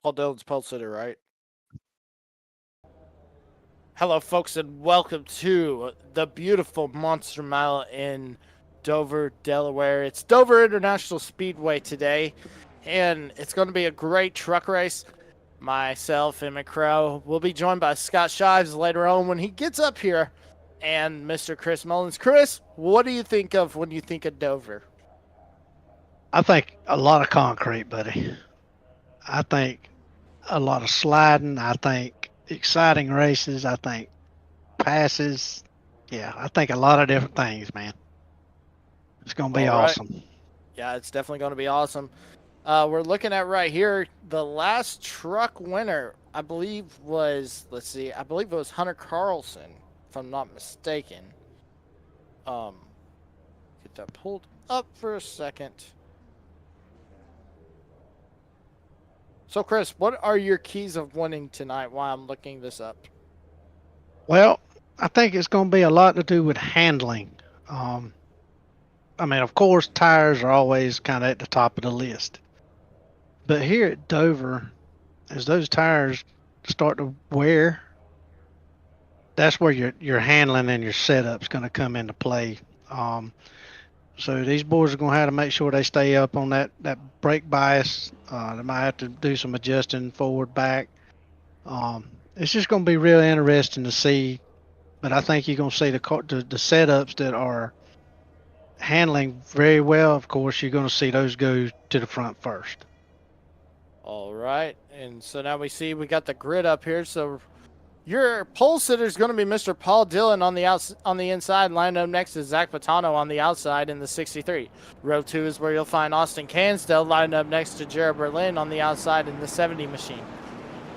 Paul Dillon's pole sitter, right? Hello, folks, and welcome to the beautiful Monster Mile in Dover, Delaware. It's Dover International Speedway today, and it's going to be a great truck race. Myself and McCrow will be joined by Scott Shives later on when he gets up here, and Mr. Chris Mullins. Chris, what do you think of when you think of Dover? I think a lot of concrete, buddy. I think a lot of sliding. I think exciting races. I think passes. Yeah, I think a lot of different things, man. It's going to be All right. awesome. Yeah, it's definitely going to be awesome. We're looking at right here the last truck winner, I believe was, let's see, I believe it was Hunter Carlson, if I'm not mistaken. Get that pulled up for a second. So, Chris, what are your keys of winning tonight while I'm looking this up? Well, I think it's going to be a lot to do with handling. I mean, of course, tires are always kind of at the top of the list. But here at Dover, as those tires start to wear, that's where your handling and your setup's going to come into play. So these boys are going to have to make sure they stay up on that brake bias. They might have to do some adjusting forward, back. It's just going to be really interesting to see. But I think you're going to see the setups that are handling very well. Of course, you're going to see those go to the front first. All right, and so now we see we got the grid up here. So your pole sitter is going to be Mr. Paul Dillon on the inside, lined up next to Zach Patano on the outside in the 63. Row 2 is where you'll find Austin Cansdale lined up next to Jared Berlin on the outside in the 70 machine.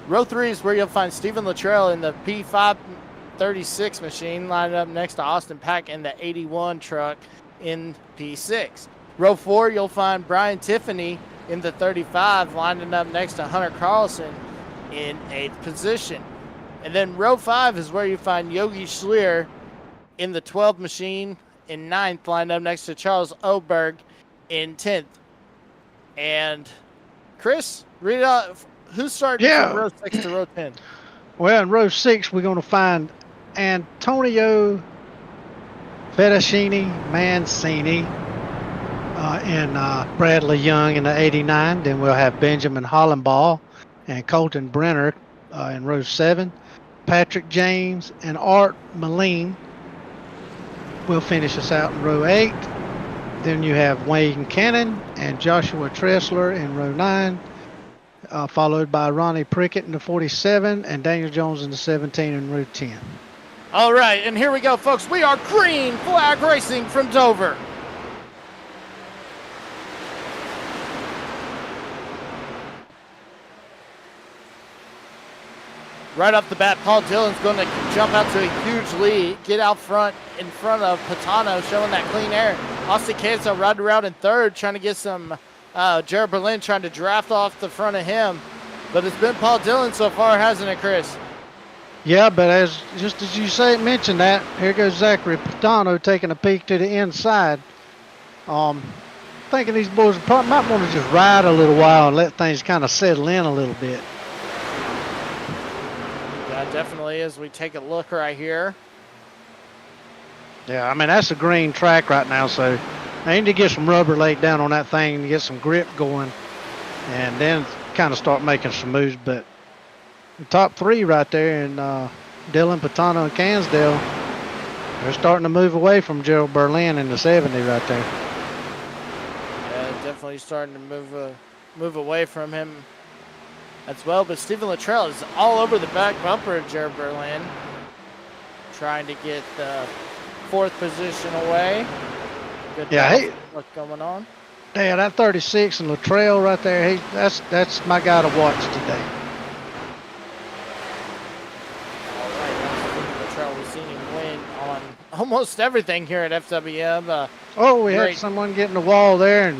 Row 3 is where you'll find Stephen Luttrell in the P536 machine, lined up next to Austin Pack in the 81 truck in P6. Row 4, you'll find Brian Tiffany in the 35, lining up next to Hunter Carlson in 8th position. And then row 5 is where you find Yogi Schlier in the 12 machine in 9th, lined up next to Charles Oberg in 10th. And Chris, read out who's starting from row 6 to row 10. Well, in row 6, we're going to find Antonio Fettuccini Mancini and Bradley Young in the 89. Then we'll have Benjamin Hollenball and Colton Brenner in row 7. Patrick James and Art Moline will finish us out in row 8. Then you have Wayne Cannon and Joshua Tressler in row 9, followed by Ronnie Prickett in the 47 and Daniel Jones in the 17 in row 10. All right, and here we go, folks. We are Green Flag Racing from Dover. Right off the bat, Paul Dillon's going to jump out to a huge lead, get out front in front of Patano, showing that clean air. Austin Cansdale riding around in 3rd, trying to get some Jared Berlin trying to draft off the front of him. But it's been Paul Dillon so far, hasn't it, Chris? Yeah, but just as you mentioned that, here goes Zachary Patano taking a peek to the inside. thinking these boys probably might want to just ride a little while and let things kind of settle in a little bit. Yeah, definitely. As we take a look right here. Yeah, I mean, that's a green track right now, so they need to get some rubber laid down on that thing and get some grip going, and then kind of start making some moves. But the top three right there, and Dylan, Patano, and Cansdale, they're starting to move away from Gerald Berlin in the 70 right there. Yeah, definitely starting to move away from him as well. But Stephen Luttrell is all over the back bumper of Gerald Berlin, trying to get the 4th position away. Good what's going on. Yeah, that 36 and Luttrell right there, that's my guy to watch today. All right, Stephen Luttrell, we've seen him win on almost everything here at FWM. We had someone get in the wall there and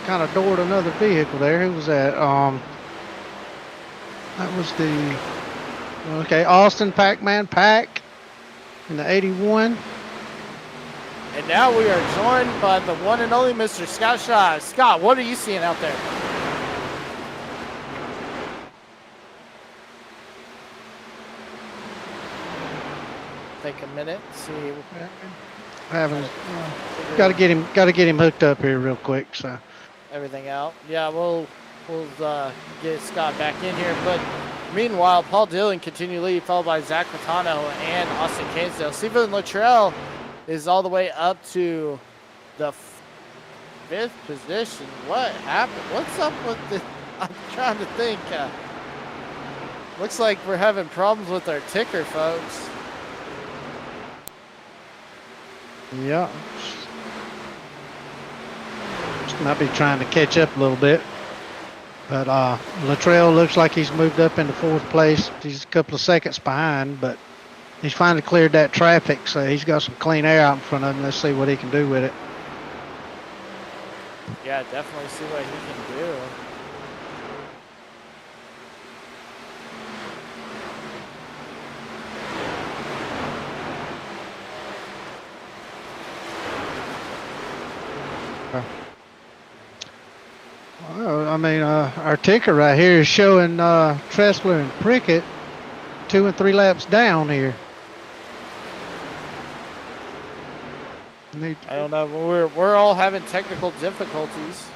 kind of doored another vehicle there. Who was that? That was Austin Pac-Man Pack in the 81. And now we are joined by the one and only Mr. Scott Shaw. Scott, what are you seeing out there? Take a minute, see. Got to get him hooked up here real quick. So everything out. Yeah, we'll get Scott back in here. But meanwhile, Paul Dillon continue to lead, followed by Zach Matano and Austin Cansdale. Stephen Luttrell is all the way up to the 5th position. What happened? What's up with this? I'm trying to think. Looks like we're having problems with our ticker, folks. Yeah. Just might be trying to catch up a little bit. But Luttrell looks like he's moved up into 4th place. He's a couple of seconds behind, but he's finally cleared that traffic, so he's got some clean air out in front of him. Let's see what he can do with it. Yeah, definitely see what he can do. Well, I mean, our ticker right here is showing Tressler and Prickett 2 and 3 laps down here. I don't know. We're all having technical difficulties.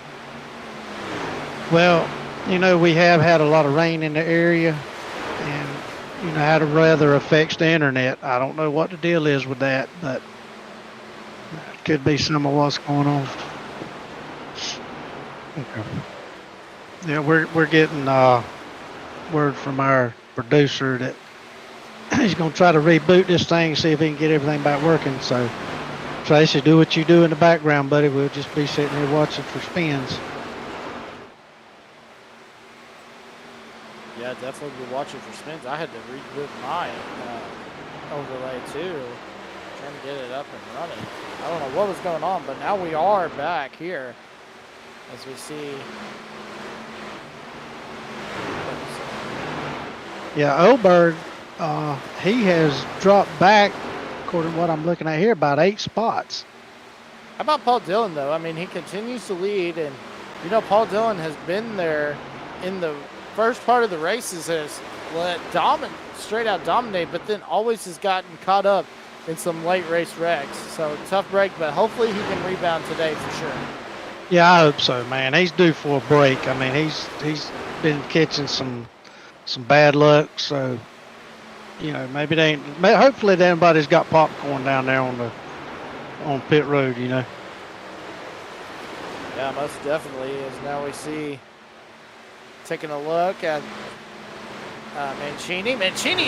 Well, you know, we have had a lot of rain in the area, and you know how the weather affects the internet. I don't know what the deal is with that, but it could be some of what's going on. Okay. Yeah, we're getting word from our producer that he's going to try to reboot this thing, see if he can get everything back working. So, Tracy, do what you do in the background, buddy. We'll just be sitting here watching for spins. Yeah, definitely be watching for spins. I had to reboot my overlay too, trying to get it up and running. I don't know what was going on, but now we are back here. As we see. Yeah, Oberg, he has dropped back, according to what I'm looking at here, about 8 spots. How about Paul Dillon, though? I mean, he continues to lead, and, you know, Paul Dillon has been there in the first part of the races, has let straight out dominate, but then always has gotten caught up in some late race wrecks. So, tough break, but hopefully he can rebound today for sure. Yeah, I hope so, man. He's due for a break. I mean, he's been catching some bad luck, so you know maybe they ain't. Hopefully, everybody's got popcorn down there on pit road. You know. Yeah, most definitely. As now we see, taking a look at Mancini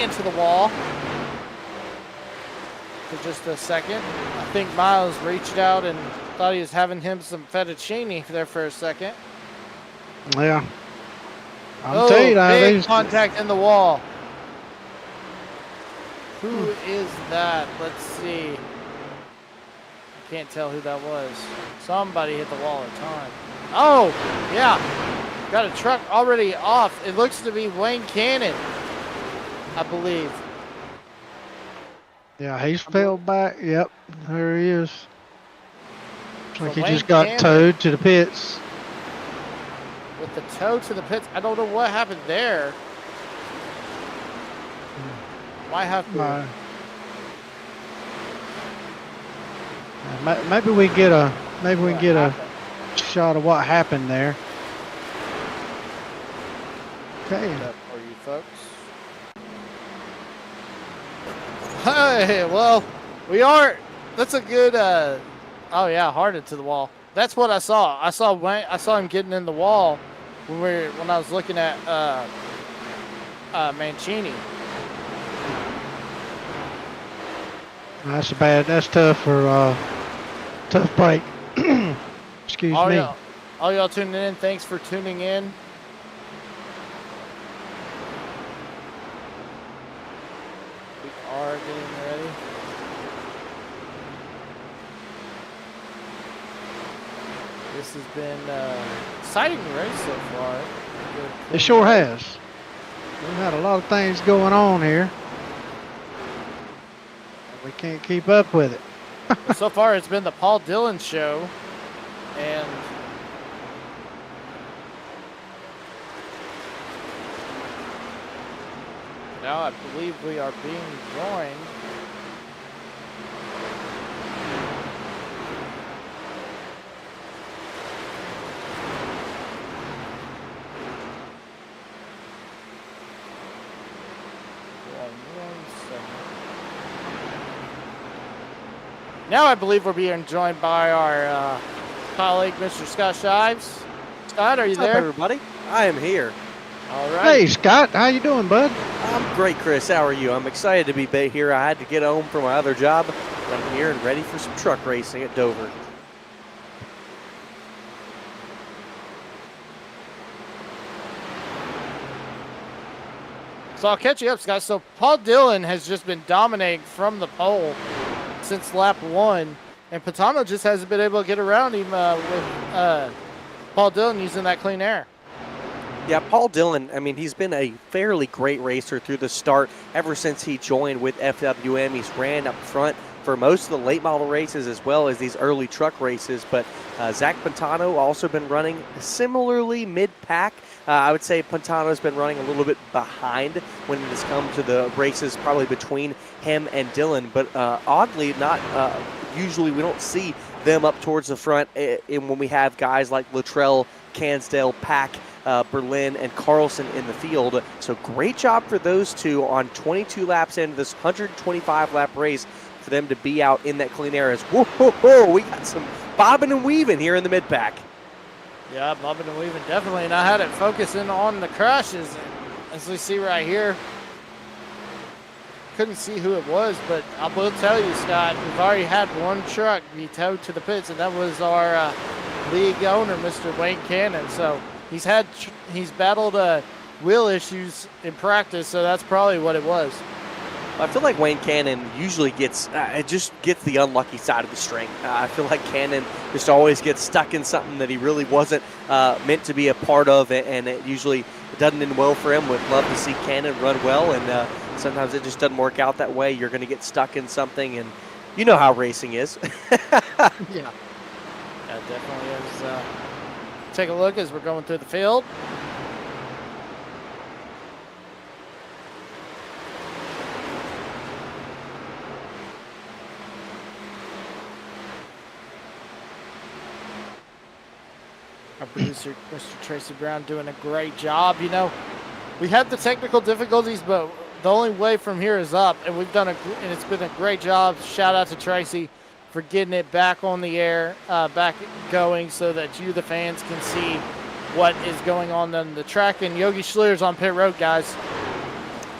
into the wall for just a second. I think Miles reached out and thought he was having him some fettuccine there for a second. Yeah. I'm telling you, big contact in the wall. Who is that? Let's see. I can't tell who that was. Somebody hit the wall at a time. Oh, yeah. Got a truck already off. It looks to be Wayne Cannon, I believe. Yeah, he's fell back. Yep, there he is. Looks like So he just Wayne got Cannon towed to the pits. with the tow to the pits. I don't know what happened there. Might have to. Maybe we get a shot of what happened there. Okay. That for you folks. Hey, well, we are. That's a good. Oh yeah, hard into the wall. That's what I saw. I saw him getting in the wall when I was looking at Mancini. That's bad. That's tough for tough break. Excuse me. All y'all tuning in, thanks for tuning in. We are getting ready. This has been an exciting race so far. It sure has. We've had a lot of things going on here. We can't keep up with it. Well, so far, it's been the Paul Dillon show, and now I believe we are being joined. Now I believe we're being joined by our colleague, Mr. Scott Shives. Scott, are you there? What's up, everybody? I am here. All right. Hey, Scott, how you doing, bud? I'm great, Chris. How are you? I'm excited to be here. I had to get home from my other job. I'm here and ready for some truck racing at Dover. So I'll catch you up, Scott. So Paul Dillon has just been dominating from the pole since lap 1, and Patano just hasn't been able to get around him with Paul Dillon using that clean air. Yeah, Paul Dillon, I mean, he's been a fairly great racer through the start ever since he joined with FWM. He's ran up front for most of the late model races as well as these early truck races, but Zach Pantano also been running similarly mid-pack. I would say Pantano's been running a little bit behind when it has come to the races probably between him and Dillon, but oddly not usually we don't see them up towards the front when we have guys like Luttrell, Cansdale, Pack, Berlin, and Carlson in the field. So great job for those two on 22 laps into this 125-lap race for them to be out in that clean air. As whoa, we got some bobbing and weaving here in the mid-pack. Yeah, bobbing and weaving, definitely. And I had it focusing on the crashes. And as we see right here, couldn't see who it was, but I will tell you, Scott, we've already had one truck be towed to the pits, and that was our league owner, Mr. Wayne Cannon. So he's battled wheel issues in practice, so that's probably what it was. I feel like Wayne Cannon usually gets the unlucky side of the string. I feel like Cannon just always gets stuck in something that he really wasn't meant to be a part of, and it usually doesn't end well for him. Would love to see Cannon run well, and sometimes it just doesn't work out that way. You're going to get stuck in something, and you know how racing is. Yeah, that definitely is. Take a look as we're going through the field. Our producer, Mr. Tracy Brown, doing a great job. You know, we had the technical difficulties, but the only way from here is up, and and it's been a great job. Shout out to Tracy for getting it back on the air, back going, so that you, the fans, can see what is going on the track. And Yogi Schlier's on pit road, guys.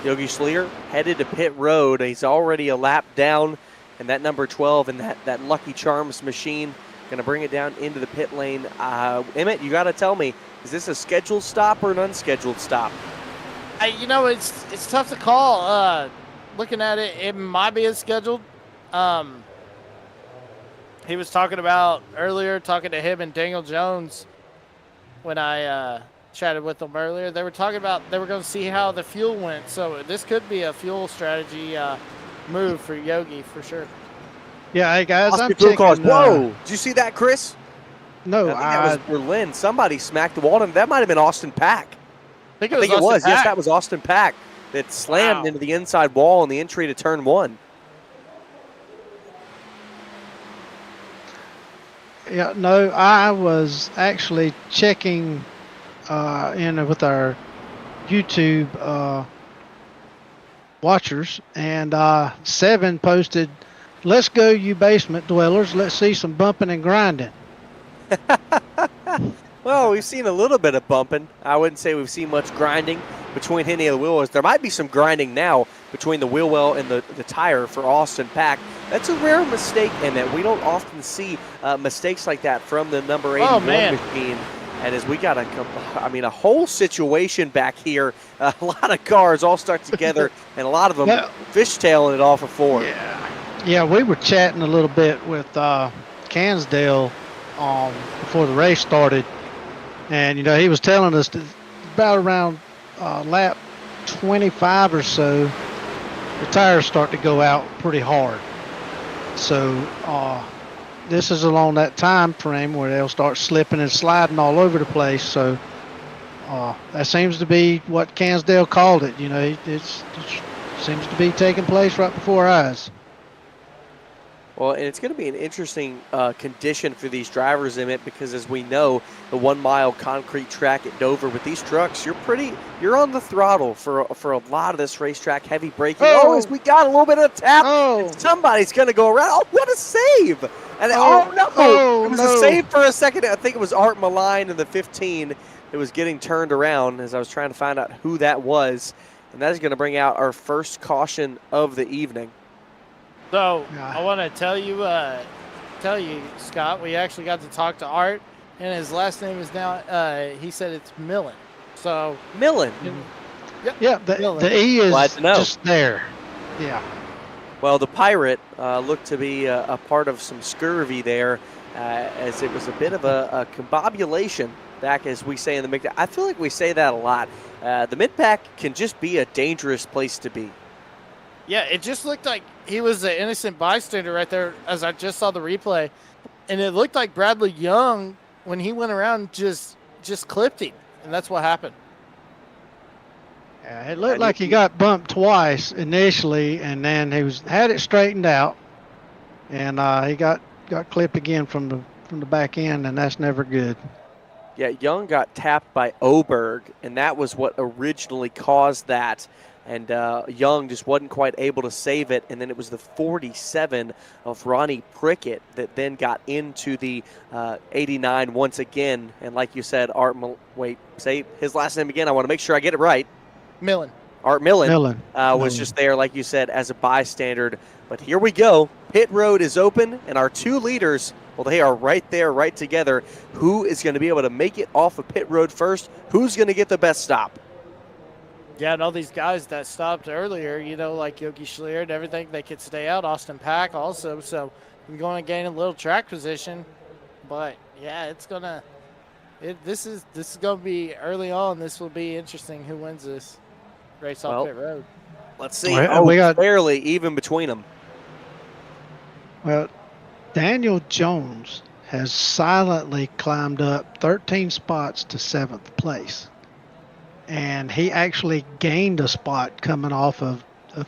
Yogi Schlier headed to pit road. He's already a lap down, and that number 12 and that Lucky Charms machine going to bring it down into the pit lane. Emmett, you got to tell me, is this a scheduled stop or an unscheduled stop? You know, it's tough to call. Looking at it, it might be a scheduled. He was talking about earlier, talking to him and Daniel Jones when I chatted with them earlier. They were talking about they were going to see how the fuel went. So this could be a fuel strategy move for Yogi for sure. Yeah, hey guys, Austin I'm Blue checking. cars. Whoa! Did you see that, Chris? No, I think that was Berlin. Somebody smacked the wall. That might have been Austin Pack. I think I think it Austin was. Yes, Pack. that was Austin Pack that slammed Wow. into the inside wall on the entry to turn 1. Yeah, no, I was actually checking in with our YouTube watchers, and Seven posted, "Let's go, you basement dwellers. Let's see some bumping and grinding." Well, we've seen a little bit of bumping. I wouldn't say we've seen much grinding between any of the wheel wells. There might be some grinding now between the wheel well and the tire for Austin Pack. That's a rare mistake, and that we don't often see mistakes like that from the number 81 machine. And as we got a whole situation back here, a lot of cars all stuck together, and a lot of them fishtailing it off of 4. Yeah, we were chatting a little bit with Cansdale before the race started, and he was telling us that about around lap 25 or so, the tires start to go out pretty hard. So this is along that time frame where they'll start slipping and sliding all over the place. So that seems to be what Cansdale called it. It seems to be taking place right before our eyes. Well, and it's going to be an interesting condition for these drivers, Emmett, because as we know, the 1 mile concrete track at Dover with these trucks, you're on the throttle for a lot of this racetrack, heavy braking. As we got a little bit of a tap, and somebody's going to go around. Oh, what a save! And it was a save for a second. I think it was Art Malign in the 15 that was getting turned around as I was trying to find out who that was, and that is going to bring out our first caution of the evening. So I want to tell you, Scott, we actually got to talk to Art, and his last name is now. He said it's Millen. So Millen. Yeah, the E is just there. Yeah. Well, the Pirate looked to be a part of some scurvy there, as it was a bit of a combobulation back, as we say in the mid-pack. I feel like we say that a lot. The mid-pack can just be a dangerous place to be. Yeah, it just looked like he was an innocent bystander right there as I just saw the replay. And it looked like Bradley Young, when he went around, just clipped him. And that's what happened. Yeah, it looked like he got bumped twice initially, and then he had it straightened out. And he got clipped again from the back end, and that's never good. Yeah, Young got tapped by Oberg, and that was what originally caused that. And Young just wasn't quite able to save it. And then it was the 47 of Ronnie Prickett that then got into the 89 once again. And like you said, say his last name again. I want to make sure I get it right. Millen. Art Millen was just there, like you said, as a bystander. But here we go. Pit road is open, and our 2 leaders, well, they are right there, right together. Who is going to be able to make it off of pit road first? Who's going to get the best stop? Yeah, and all these guys that stopped earlier, like Yogi Schlier and everything, they could stay out. Austin Pack also, so we're going to gain a little track position. But yeah, this is going to be early on. This will be interesting. Who wins this race off pit road? Let's see. We got barely even between them. Well, Daniel Jones has silently climbed up 13 spots to 7th place. And he actually gained a spot coming off of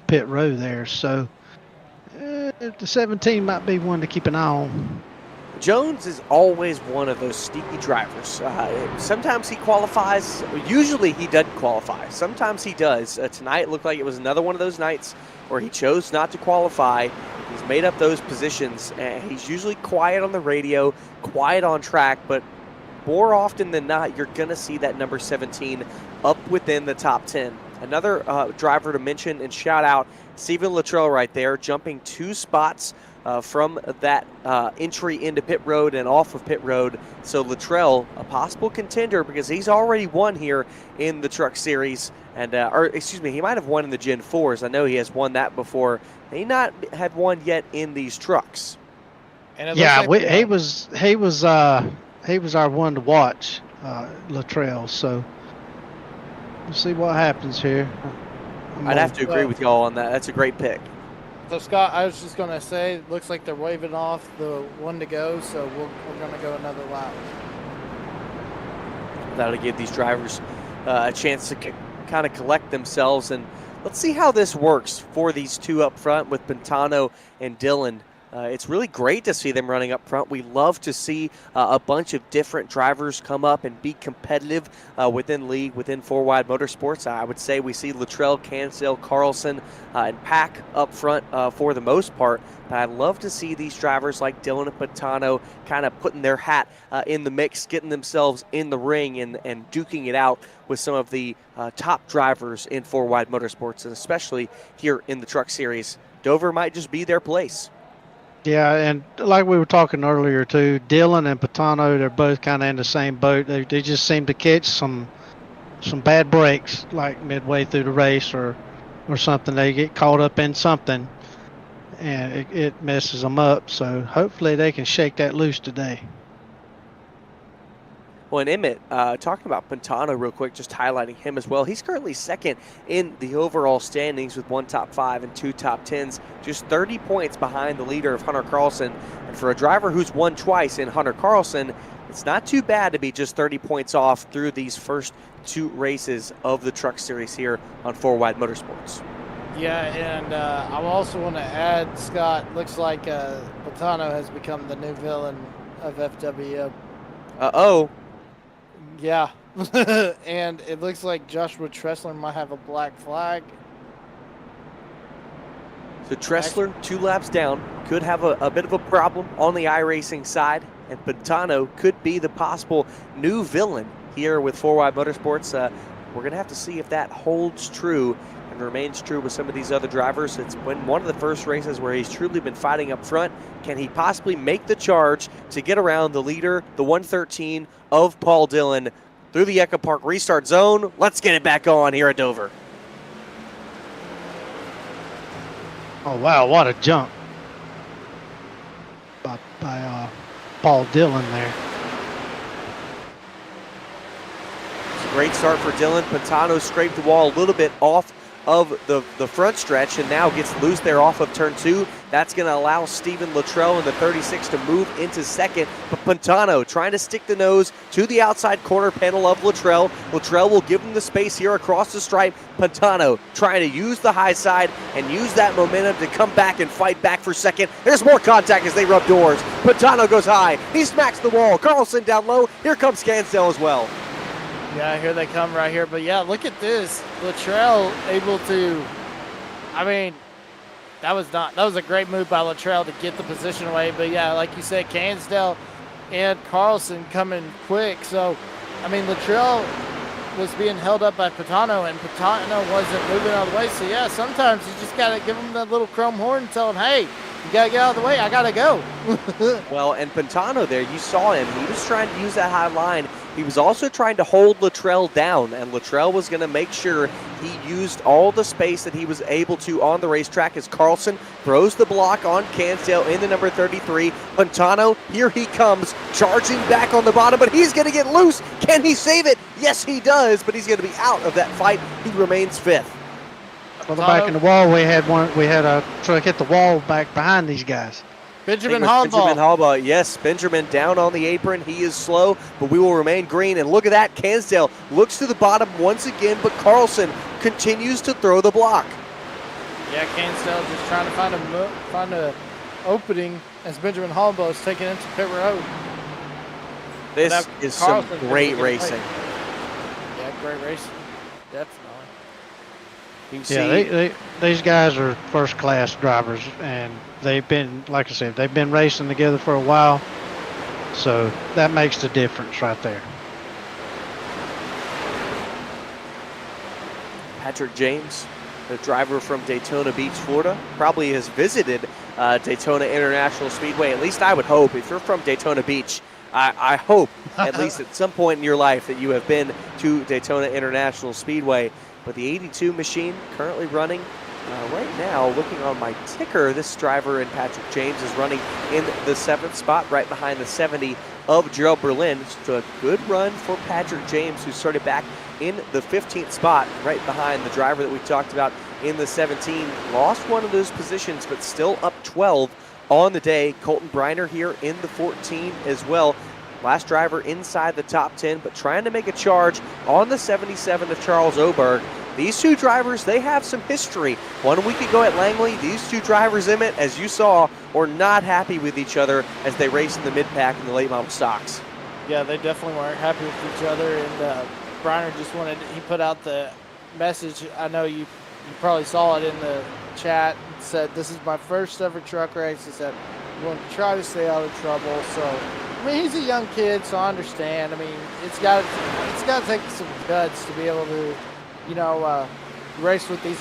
pit road there. So the 17 might be one to keep an eye on. Jones is always one of those sneaky drivers. Sometimes he qualifies. Usually he doesn't qualify. Sometimes he does. Tonight it looked like it was another one of those nights where he chose not to qualify. He's made up those positions. He's usually quiet on the radio, quiet on track, but more often than not, you're going to see that number 17 up within the top 10. Another driver to mention and shout out, Steven Luttrell right there, jumping 2 spots from that entry into pit road and off of pit road. So Luttrell, a possible contender because he's already won here in the Truck Series. And he might have won in the Gen 4s. I know he has won that before. He not have won yet in these trucks. And he was our one to watch, Luttrell. So we'll see what happens here. I'd have to agree with y'all on that. That's a great pick. So Scott, I was just gonna say, it looks like they're waving off the one to go, so we're gonna go another lap. That'll give these drivers a chance to kind of collect themselves, and let's see how this works for these two up front with Pantano and Dillon. It's really great to see them running up front. We love to see a bunch of different drivers come up and be competitive within league, within Four Wide Motorsports. I would say we see Luttrell, Cansdale, Carlson, and Pack up front for the most part. But I'd love to see these drivers like Dillon and Pantano kind of putting their hat in the mix, getting themselves in the ring and duking it out with some of the top drivers in Four Wide Motorsports, and especially here in the Truck Series. Dover might just be their place. Yeah, and like we were talking earlier too, Dillon and Pantano, they're both kind of in the same boat. They just seem to catch some bad breaks, like midway through the race or something. They get caught up in something, and it messes them up. So hopefully they can shake that loose today. Well, and Emmett, talking about Pantano real quick, just highlighting him as well. He's currently second in the overall standings with 1 top 5 and 2 top 10s, just 30 points behind the leader of Hunter Carlson. And for a driver who's won twice in Hunter Carlson, it's not too bad to be just 30 points off through these first 2 races of the Truck Series here on Four Wide Motorsports. Yeah, and I also want to add, Scott, looks like Pantano has become the new villain of FWM. Uh-oh. Yeah, and it looks like Joshua Tressler might have a black flag. So Tressler, 2 laps down, could have a bit of a problem on the iRacing side, and Pantano could be the possible new villain here with Four Wide Motorsports. We're going to have to see if that holds true and remains true with some of these other drivers. It's been one of the first races where he's truly been fighting up front. Can he possibly make the charge to get around the leader, the 113 of Paul Dillon, through the Echo Park restart zone? Let's get it back on here at Dover. Oh wow, what a jump by Paul Dillon there. It's a great start for Dillon. Pantano scraped the wall a little bit off of the front stretch and now gets loose there off of turn 2. That's going to allow Stephen Luttrell in the 36 to move into second. But Pantano trying to stick the nose to the outside corner panel of Luttrell. Luttrell will give him the space here across the stripe. Pantano trying to use the high side and use that momentum to come back and fight back for second. There's more contact as they rub doors. Pantano goes high. He smacks the wall. Carlson down low. Here comes Scansdale as well. Yeah, here they come right here. But yeah, look at this. Luttrell able to, I mean, that was a great move by Luttrell to get the position away. But yeah, like you said, Cansdale and Carlson coming quick. So, I mean, Luttrell was being held up by Pantano, and Pantano wasn't moving out of the way. So yeah, sometimes you just got to give him that little chrome horn and tell him, hey, you got to get out of the way. I got to go. Well, and Pantano there, you saw him. He was trying to use that high line. He was also trying to hold Luttrell down, and Luttrell was going to make sure he used all the space that he was able to on the racetrack as Carlson throws the block on Cansdale in the number 33. Pantano, here he comes, charging back on the bottom, but he's going to get loose. Can he save it? Yes, he does, but he's going to be out of that fight. He remains 5th. Well, back in the wall, we had a truck hit the wall back behind these guys. Benjamin Hallbaugh. Yes, Benjamin down on the apron. He is slow, but we will remain green. And look at that. Cansdale looks to the bottom once again, but Carlson continues to throw the block. Yeah, Cansdale just trying to find a opening as Benjamin Hallbaugh is taking into pit road. This is some great racing. Yeah, great racing. Definitely. You can see these guys are first-class drivers, and they've been, like I said, they've been racing together for a while, so that makes the difference right there. Patrick James, the driver from Daytona Beach, Florida, probably has visited Daytona International Speedway. At least I would hope. If you're from Daytona Beach, I hope at least at some point in your life that you have been to Daytona International Speedway. But the 82 machine currently running Right now, looking on my ticker, this driver in Patrick James is running in the 7th spot, right behind the 70 of Gerald Berlin. So a good run for Patrick James, who started back in the 15th spot, right behind the driver that we talked about in the 17. Lost one of those positions, but still up 12 on the day. Colton Briner here in the 14 as well. Last driver inside the top 10, but trying to make a charge on the 77 of Charles Oberg. These two drivers, they have some history. 1 week ago at Langley, these two drivers, Emmett, as you saw, were not happy with each other as they raced in the mid-pack in the late model stocks. Yeah, they definitely weren't happy with each other, and Briner just he put out the message. I know you probably saw it in the chat. It said, "This is my first ever truck race." He said, "I'm going to try to stay out of trouble." So, I mean, he's a young kid, so I understand. I mean, it's got to take some guts to be able to, race with these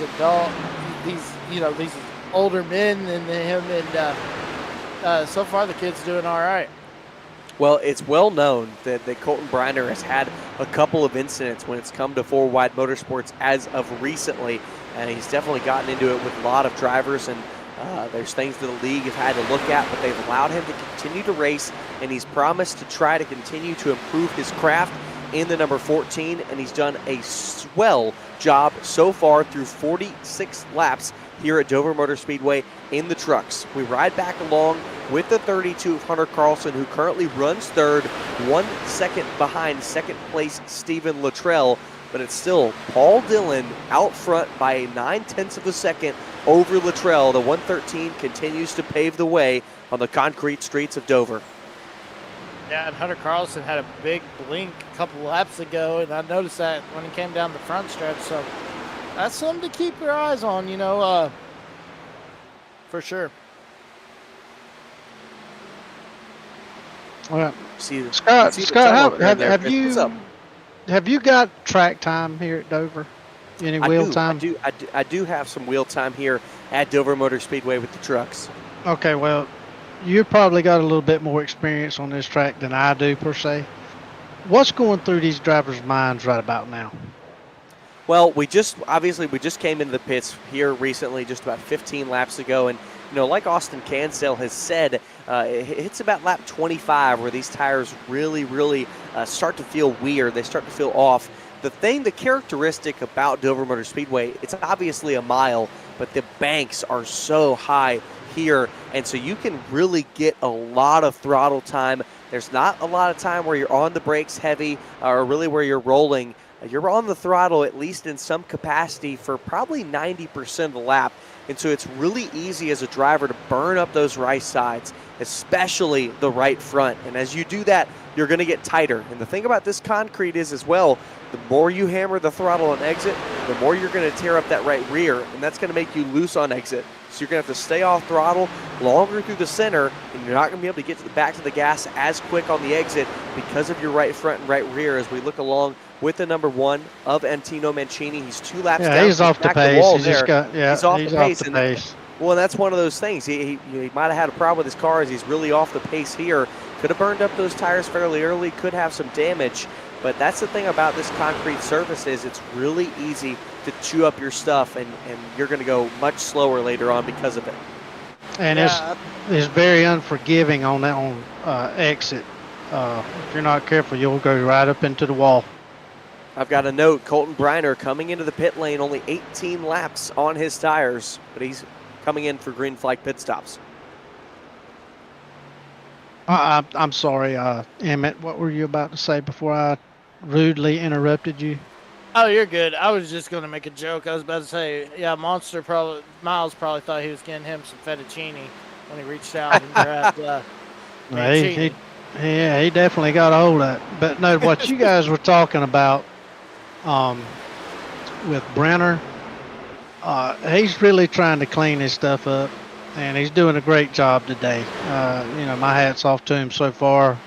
these older men than him, and so far the kid's doing all right. Well, it's well known that Colton Briner has had a couple of incidents when it's come to 4-wide motorsports as of recently, and he's definitely gotten into it with a lot of drivers, and there's things that the league have had to look at, but they've allowed him to continue to race, and he's promised to try to continue to improve his craft in the number 14, and he's done a swell job so far through 46 laps here at Dover Motor Speedway in the trucks. We ride back along with the 32 of Hunter Carlson, who currently runs third, 1 second behind second place Stephen Luttrell, but it's still Paul Dillon out front by 9/10 of a second over Luttrell. The 113 continues to pave the way on the concrete streets of Dover. Yeah, and Hunter Carlson had a big blink a couple laps ago, and I noticed that when he came down the front stretch. So that's something to keep your eyes on, for sure. Well, See, Scott, see the Scott, tunnel there. What's up? have you got track time here at Dover? Any wheel time? I do have some wheel time here at Dover Motor Speedway with the trucks. Okay, well, you've probably got a little bit more experience on this track than I do, per se. What's going through these drivers' minds right about now? Well, we just came into the pits here recently, just about 15 laps ago, and like Austin Cansell has said, it's about lap 25 where these tires really start to feel weird. They start to feel off. The characteristic about Dover Motor Speedway, it's obviously a mile, but the banks are so high here, and so you can really get a lot of throttle time. There's not a lot of time where you're on the brakes heavy or really where you're rolling. You're on the throttle, at least in some capacity, for probably 90% of the lap. And so it's really easy as a driver to burn up those right sides, especially the right front. And as you do that, you're going to get tighter. And the thing about this concrete is as well, the more you hammer the throttle on exit, the more you're going to tear up that right rear. And that's going to make you loose on exit. So you're going to have to stay off throttle longer through the center, and you're not going to be able to get back to the gas as quick on the exit because of your right front and right rear as we look along with the number 1 of Antino Mancini. He's 2 laps down. He's off the pace. He's off the pace. Well, that's one of those things. He might have had a problem with his car as he's really off the pace here. Could have burned up those tires fairly early, could have some damage. But that's the thing about this concrete surface is it's really easy to chew up your stuff, and you're going to go much slower later on because of it. And it's very unforgiving on exit. If you're not careful, you'll go right up into the wall. I've got a note, Colton Briner coming into the pit lane, only 18 laps on his tires, but he's coming in for green flag pit stops. I'm sorry, Emmett, what were you about to say before I rudely interrupted you? Oh, you're good. I was just going to make a joke. I was about to say, yeah, Miles probably thought he was getting him some fettuccine when he reached out and grabbed he definitely got a hold of it. But no, what you guys were talking about with Brenner, he's really trying to clean his stuff up, and he's doing a great job today. My hat's off to him so far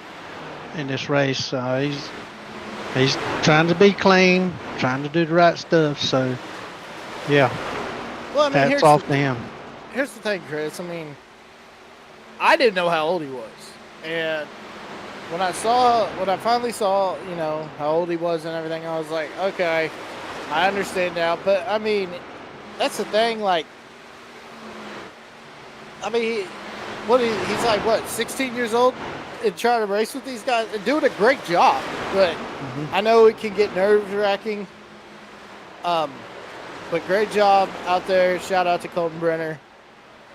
in this race. He's trying to be clean, trying to do the right stuff. So, yeah, well, I mean, hats off to him. Here's the thing, Chris. I mean, I didn't know how old he was, and when I finally saw, how old he was and everything, I was like, okay, I understand now. But I mean, that's the thing. Like, I mean, he's like what, 16 years old, and trying to race with these guys and doing a great job. But I know it can get nerve wracking. But great job out there. Shout out to Colton Brenner,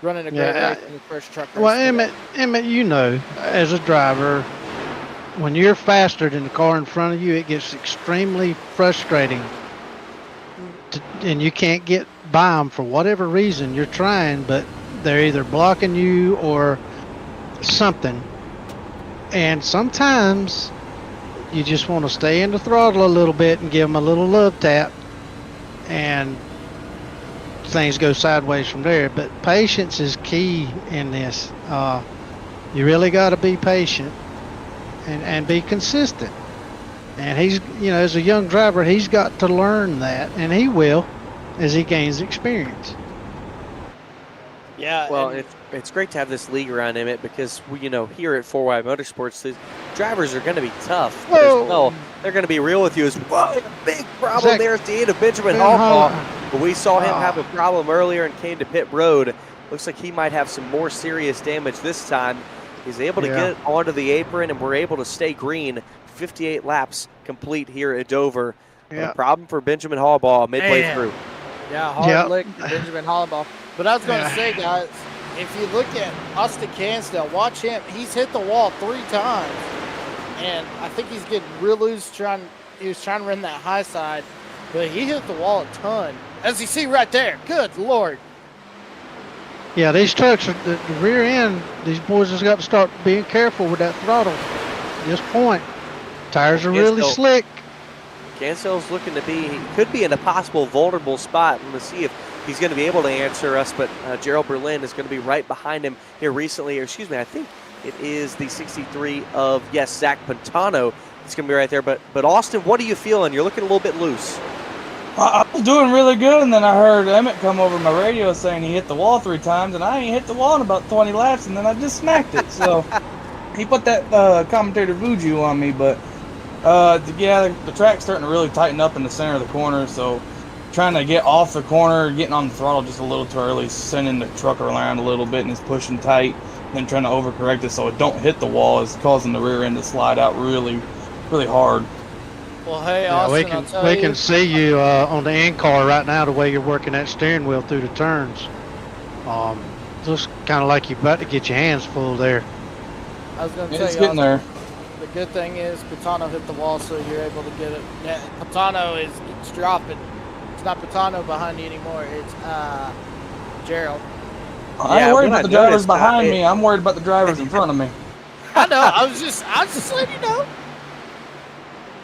running a great race in the first truck race. Well, Emmett, you know, as a driver, when you're faster than the car in front of you, it gets extremely frustrating, and you can't get by them for whatever reason. You're trying, but they're either blocking you or something. And sometimes you just want to stay in the throttle a little bit and give them a little love tap, and things go sideways from there. But patience is key in this. You really got to be patient and be consistent. And he's, you know, as a young driver, he's got to learn that, and he will as he gains experience. Yeah. Well, it's great to have this league around Emmett because you know, here at 4Y Motorsports, the drivers are going to be tough, but as well, they're going to be real with you. A big problem there at the end of Benjamin Hallbaugh. But we saw him have a problem earlier and came to pit road. Looks like he might have some more serious damage this time. He's able to get onto the apron, and we're able to stay green. 58 laps complete here at Dover. A problem for Benjamin Hallbaugh midway through. Yeah, hard lick Benjamin Hallbaugh. But I was going to say, guys, if you look at Austin Cansdale, watch him. He's hit the wall 3 times, and I think he's getting real loose. He was trying to run that high side, but he hit the wall a ton. As you see right there, good Lord. Yeah, these trucks, the rear end, these boys just got to start being careful with that throttle. At this point, tires are really slick. Cansdale's looking to be, he could be in a possible vulnerable spot. Let's see if he's going to be able to answer us, but Gerald Berlin is going to be right behind him here recently. Or excuse me, I think it is the 63 of, Zach Pantano. It's going to be right there. But Austin, what are you feeling? You're looking a little bit loose. I was doing really good, and then I heard Emmett come over my radio saying he hit the wall 3 times, and I ain't hit the wall in about 20 laps, and then I just smacked it. So he put that commentator voodoo on me, but the track's starting to really tighten up in the center of the corner, so trying to get off the corner, getting on the throttle just a little too early, sending the truck around a little bit, and it's pushing tight, then trying to overcorrect it so it don't hit the wall is causing the rear end to slide out really, really hard. Well, hey, Austin, we can see you on the end car right now, the way you're working that steering wheel through the turns. Looks kind of like you're about to get your hands full there. I was going to it's tell you, getting there. The good thing is Patano hit the wall, so you're able to get it. Patano is dropping. It's not Patano behind you anymore. It's Gerald. I ain't worried about the drivers behind me. I'm worried about the drivers in front of me. I know. I was just letting you know.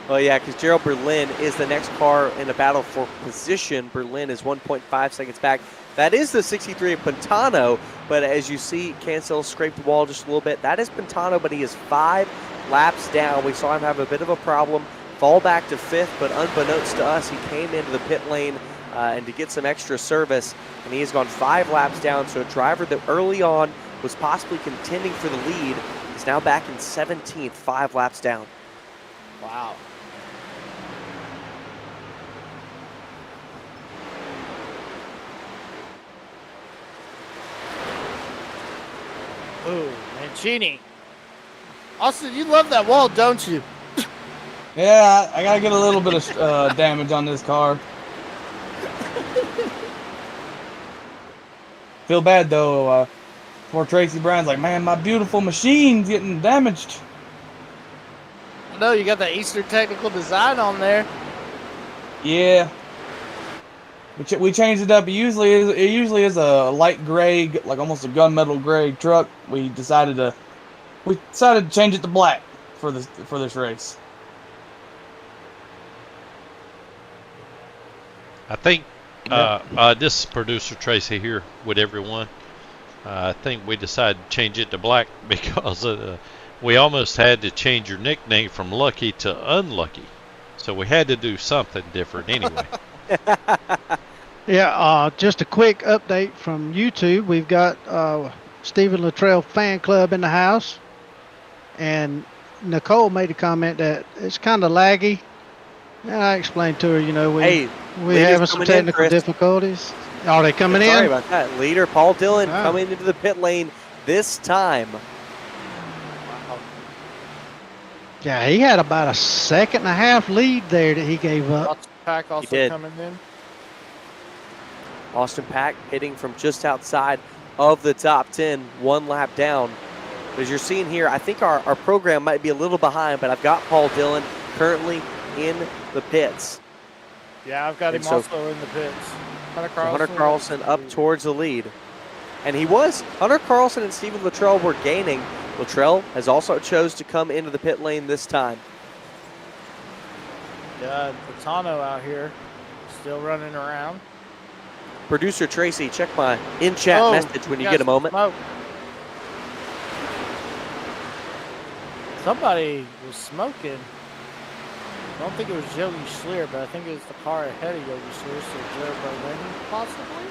Well, yeah, because Gerald Berlin is the next car in a battle for position. Berlin is 1.5 seconds back. That is the 63 of Pantano, but as you see, Cancel scraped the wall just a little bit. That is Pantano, but he is 5 laps down. We saw him have a bit of a problem, fall back to 5th, but unbeknownst to us, he came into the pit lane and to get some extra service, and he has gone 5 laps down. So a driver that early on was possibly contending for the lead is now back in 17th, 5 laps down. Wow. Ooh, Mancini. Austin, you love that wall, don't you? Yeah, I gotta get a little bit of damage on this car. Feel bad though. Poor Tracy Brown's like, man, my beautiful machine's getting damaged. No, you got the Eastern Technical Design on there. Yeah. We changed it up. It usually is a light gray, like almost a gunmetal gray truck. We decided to change it to black for this race. I think this is producer Tracy here with everyone. I think we decided to change it to black because we almost had to change your nickname from Lucky to Unlucky. So we had to do something different anyway. Yeah, just a quick update from YouTube. We've got Stephen Luttrell fan club in the house, and Nicole made a comment that it's kind of laggy. And I explained to her, we're having some technical difficulties. Are they coming Sorry in? about that. Leader Paul Dillon Wow. coming into the pit lane this time. Yeah, he had about a 1.5 second lead there that he gave up. Lots of pack also did. coming in. Austin Pack hitting from just outside of the top 10, 1 lap down. As you're seeing here, I think our program might be a little behind, but I've got Paul Dillon currently in the pits. Yeah, I've got him And so- also in the pits. Hunter Carlson up towards the lead. And Hunter Carlson and Stephen Luttrell were gaining. Luttrell has also chose to come into the pit lane this time. Yeah, Patano out here, still running around. Producer Tracy, check my in-chat message when you get a moment. Smoke. Somebody was smoking. I don't think it was Yogi Schleer, but I think it was the car ahead of Yogi Schleer, so Jared Berlin, possibly?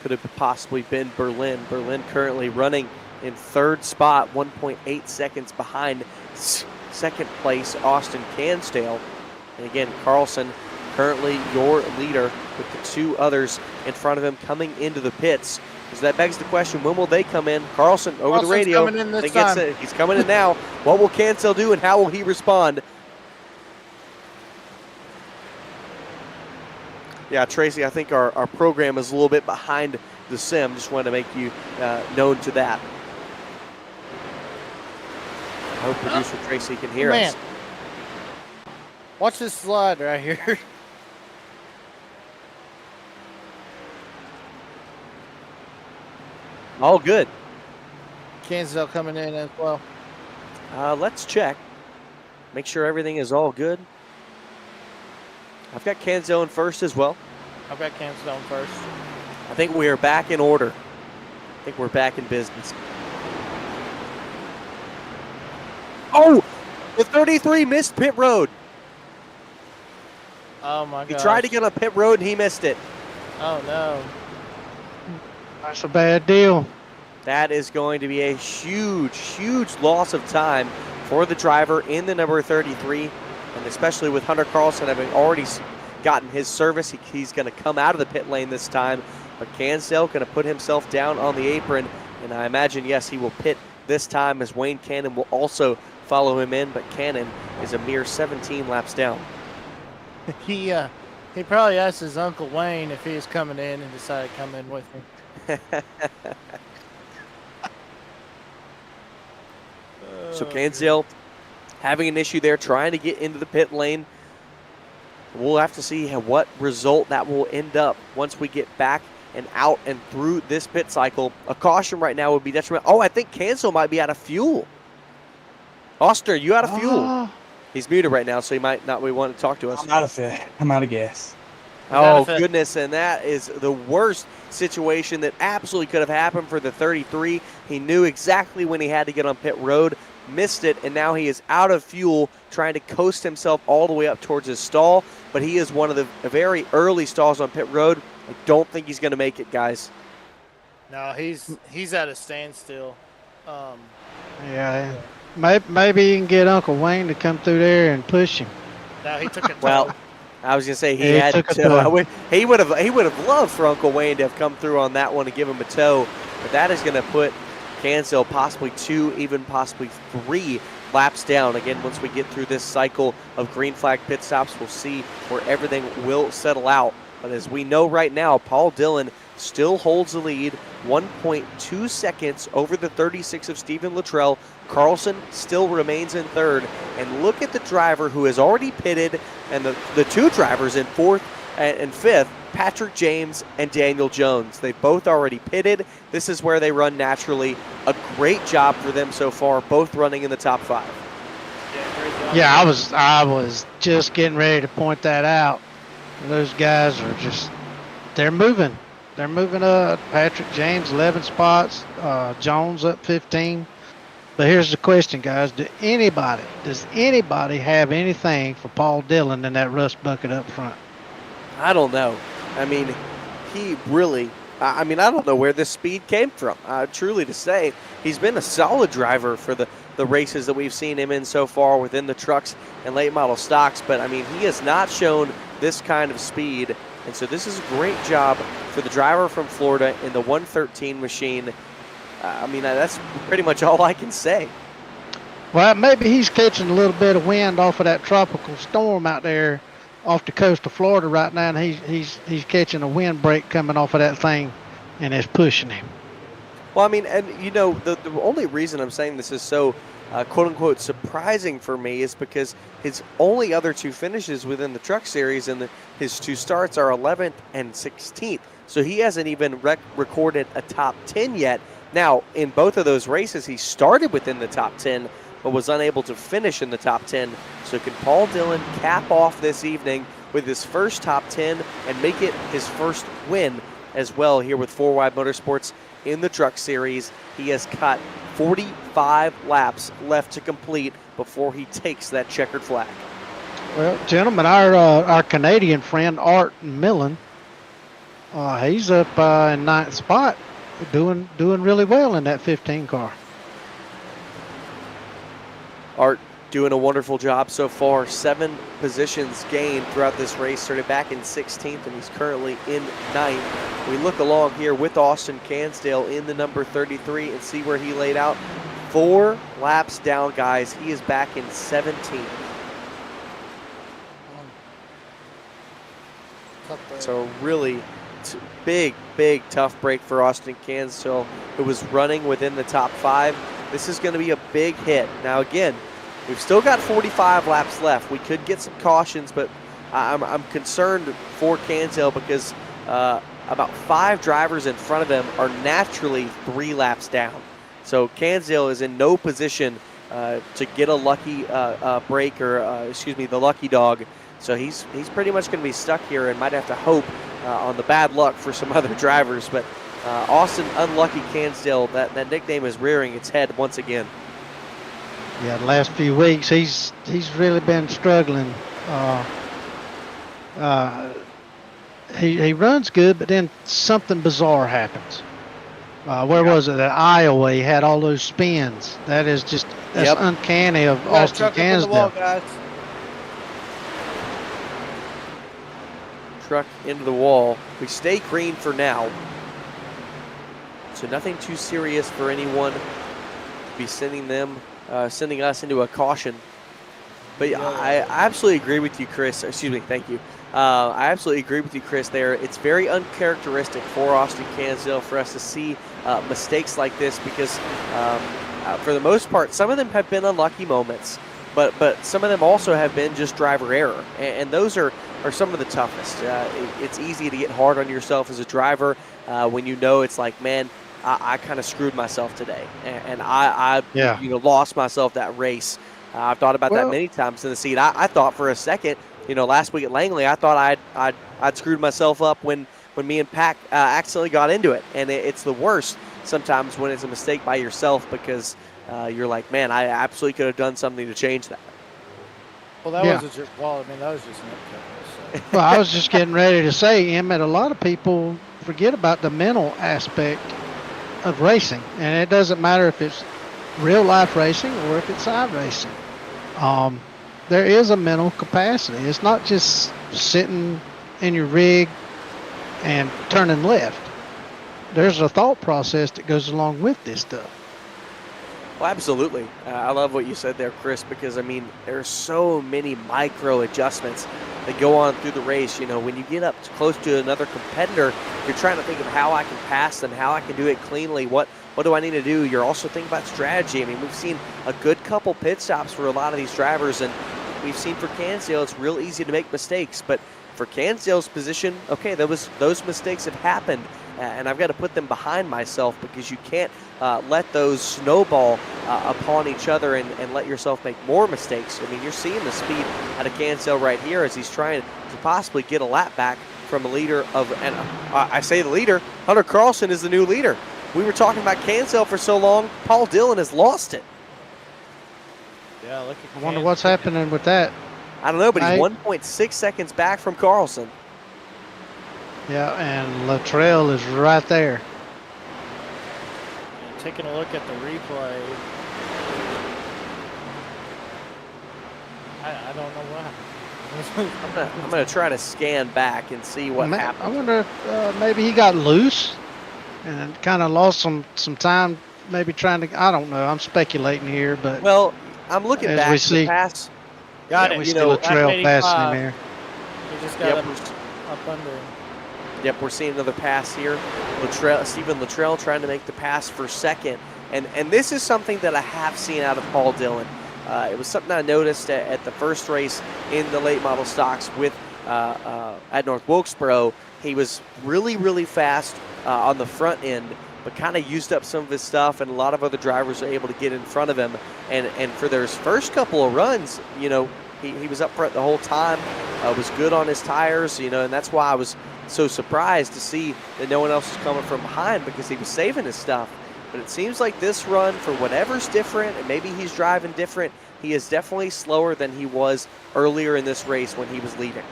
Could have possibly been Berlin. Berlin currently running in 3rd spot, 1.8 seconds behind second place Austin Cansdale. And again, Carlson currently your leader with the 2 others in front of him coming into the pits. So that begs the question, when will they come in? Carlson over Carlson's the radio. coming in this I think it's time. he's coming in now. What will Cansdale do and how will he respond? Yeah, Tracy, I think our program is a little bit behind the sim. Just wanted to make you known to that. I hope producer Tracy can hear us. Watch this slide right here. All good. Cansdale coming in as well. Let's check. Make sure everything is all good. I've got Cansdale in first as well. I've got Cansdale in first. I think we are back in order. I think we're back in business. Oh, the 33 missed pit road. Oh my god. He tried to get on pit road and he missed it. Oh no. That's a bad deal. That is going to be a huge, huge loss of time for the driver in the number 33, and especially with Hunter Carlson having already gotten his service. He's going to come out of the pit lane this time, but Cansdale going to put himself down on the apron, and I imagine, yes, he will pit this time as Wayne Cannon will also follow him in, but Cannon is a mere 17 laps down. He probably asked his Uncle Wayne if he was coming in and decided to come in with him. So Cansdale having an issue there, trying to get into the pit lane. We'll have to see what result that will end up once we get back and out and through this pit cycle. A caution right now would be detrimental. Oh, I think Cansdale might be out of fuel. Oster, you out of fuel? He's muted right now, so he might not want to talk to us. I'm out of gas. Oh, goodness, and that is the worst situation that absolutely could have happened for the 33. He knew exactly when he had to get on pit road, missed it, and now he is out of fuel, trying to coast himself all the way up towards his stall, but he is one of the very early stalls on pit road. I don't think he's going to make it, guys. No, he's at a standstill. Yeah. Maybe you can get Uncle Wayne to come through there and push him. No, he took a Well, I was going to say he Yeah, had he took a to. tow. He would have loved for Uncle Wayne to have come through on that one and give him a tow, but that is going to put Cansdale possibly 2, even possibly 3 laps down. Again, once we get through this cycle of green flag pit stops, we'll see where everything will settle out. But as we know right now, Paul Dillon still holds the lead, 1.2 seconds over the 36 of Stephen Luttrell. Carlson still remains in third. And look at the driver who has already pitted, and the 2 drivers in fourth and fifth, Patrick James and Daniel Jones. They both already pitted. This is where they run naturally. A great job for them so far, both running in the top 5. Yeah, I was just getting ready to point that out. Those guys are they're moving. They're moving up. Patrick James, 11 spots. Jones up 15. But here's the question, guys. Does anybody have anything for Paul Dillon in that rust bucket up front? I don't know. I mean, I don't know where this speed came from. Truly to say, he's been a solid driver for the races that we've seen him in so far within the trucks and late model stocks. But, I mean, he has not shown this kind of speed And so this is a great job for the driver from Florida in the 113 machine. I mean, that's pretty much all I can say. Well, maybe he's catching a little bit of wind off of that tropical storm out there off the coast of Florida right now, and he's catching a wind break coming off of that thing, and it's pushing him. Well, I mean, and you know, the only reason I'm saying this is so quote-unquote surprising for me is because his only other 2 finishes within the truck series and his 2 starts are 11th and 16th. So he hasn't even recorded a top 10 yet. Now, in both of those races, he started within the top 10, but was unable to finish in the top 10. So can Paul Dillon cap off this evening with his first top 10 and make it his first win as well here with 4Wide Motorsports in the truck series? He has got 45 laps left to complete before he takes that checkered flag. Well, gentlemen, our Canadian friend Art Millen, he's up in 9th spot, doing really well in that 15 car. Art doing a wonderful job so far. 7 positions gained throughout this race. Started back in 16th, and he's currently in 9th. We look along here with Austin Cansdale in the number 33 and see where he laid out. 4 laps down, guys. He is back in 17th. So really big tough break for Austin Cansdale, who was running within the top 5. This is going to be a big hit. Now again, we've still got 45 laps left. We could get some cautions, but I'm concerned for Cansdale because about 5 drivers in front of him are naturally 3 laps down. So Cansdale is in no position to get a lucky break or the lucky dog. So he's pretty much going to be stuck here and might have to hope on the bad luck for some other drivers. But Austin Unlucky Cansdale, that nickname is rearing its head once again. Yeah, the last few weeks he's really been struggling. He runs good, but then something bizarre happens. Where was it? At Iowa, he had all those spins. That's uncanny of Austin Cansdale. Truck into the wall. We stay green for now. So nothing too serious for anyone to be sending us into a caution. But I absolutely agree with you, Chris. Excuse me, thank you. I absolutely agree with you, Chris, there. It's very uncharacteristic for Austin Cansdale for us to see mistakes like this because for the most part, some of them have been unlucky moments, but some of them also have been just driver error. And those are some of the toughest. It's easy to get hard on yourself as a driver when you know it's like, man, I kind of screwed myself today, and I lost myself that race. I've thought about that many times in the seat. I thought for a second, last week at Langley, I thought I'd screwed myself up when me and Pac accidentally got into it, and it's the worst sometimes when it's a mistake by yourself because you're like, man, I absolutely could have done something to change that. Well, that wasn't your fault. I mean, that was just nitpicking. So. Well, I was just getting ready to say, Emmett, a lot of people forget about the mental aspect of racing, and it doesn't matter if it's real life racing or if it's iRacing. There is a mental capacity. It's not just sitting in your rig and turning left. There's a thought process that goes along with this stuff. Well, absolutely. I love what you said there, Chris, because, I mean, there are so many micro adjustments that go on through the race. When you get up close to another competitor, you're trying to think of how I can pass them, how I can do it cleanly, what do I need to do? You're also thinking about strategy. I mean, we've seen a good couple pit stops for a lot of these drivers, and we've seen for Cansdale, it's real easy to make mistakes. But for Cansdale's position, okay, those mistakes have happened, and I've got to put them behind myself because you can't let those snowball upon each other and let yourself make more mistakes. I mean, you're seeing the speed out of Cansdale right here as he's trying to possibly get a lap back from a leader of, and I say the leader, Hunter Carlson is the new leader. We were talking about Cansdale for so long, Paul Dillon has lost it. Yeah, look at I wonder what's happening with that. I don't know, but he's 1.6 seconds back from Carlson. Yeah, and Luttrell is right there. Taking a look at the replay. I don't know what happened. I'm gonna try to scan back and see what happened. I wonder if maybe he got loose and kind of lost some time, maybe trying to. I don't know. I'm speculating here, but Well, I'm looking as back we to see, the pass. Got yeah, it. we You see know, Luttrell at passing 85. him here. You just got up under him. Yep, we're seeing another pass here. Stephen Luttrell trying to make the pass for second. And this is something that I have seen out of Paul Dillon. It was something I noticed at the first race in the late model stocks with at North Wilkesboro. He was really, really fast on the front end, but kind of used up some of his stuff, and a lot of other drivers were able to get in front of him. And for their first couple of runs, you know, he was up front the whole time, was good on his tires, you know, and that's why I was so surprised to see that no one else was coming from behind, because he was saving his stuff. But it seems like this run, for whatever's different, and maybe he's driving different, he is definitely slower than he was earlier in this race when he was leading.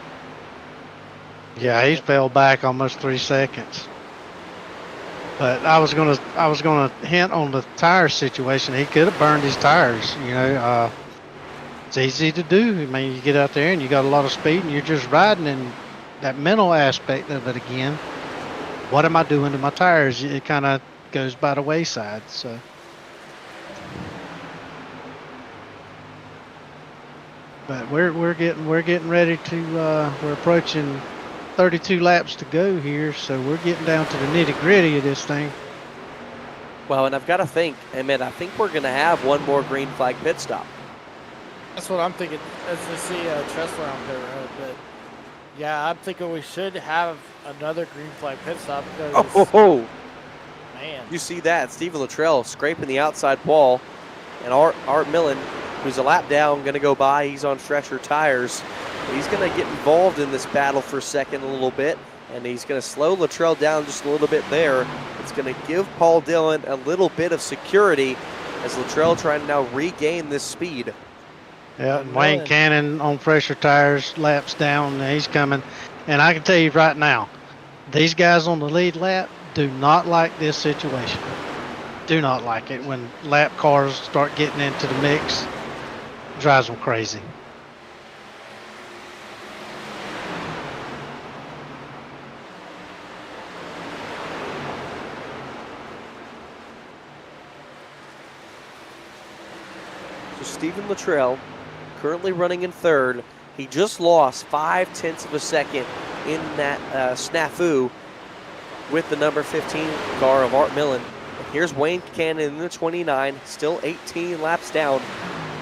Yeah, he fell back almost 3 seconds. But I was gonna hint on the tire situation. He could have burned his tires. You know, it's easy to do. I mean, you get out there and you got a lot of speed, and you're just riding, and that mental aspect of it again. What am I doing to my tires? It kind of goes by the wayside. So. But we're getting ready to we're approaching 32 laps to go here, so we're getting down to the nitty gritty of this thing. Well, and I've got to think, Emmett, I think we're going to have one more green flag pit stop. That's what I'm thinking as I see Tressler on pit road. But yeah, I'm thinking we should have another green flag pit stop because man, you see that Stephen Luttrell scraping the outside wall, and Art Millen, who's a lap down, going to go by. He's on fresher tires. He's going to get involved in this battle for second a little bit, and he's going to slow Luttrell down just a little bit there. It's going to give Paul Dillon a little bit of security as Luttrell trying to now regain this speed. Yeah, and Wayne Cannon on fresher tires, laps down, and he's coming. And I can tell you right now, these guys on the lead lap do not like this situation. Do not like it. When lap cars start getting into the mix, it drives them crazy. So Stephen Luttrell currently running in third. He just lost 0.5 of a second in that snafu with the number 15 car of Art Millen. And here's Wayne Cannon in the 29, still 18 laps down,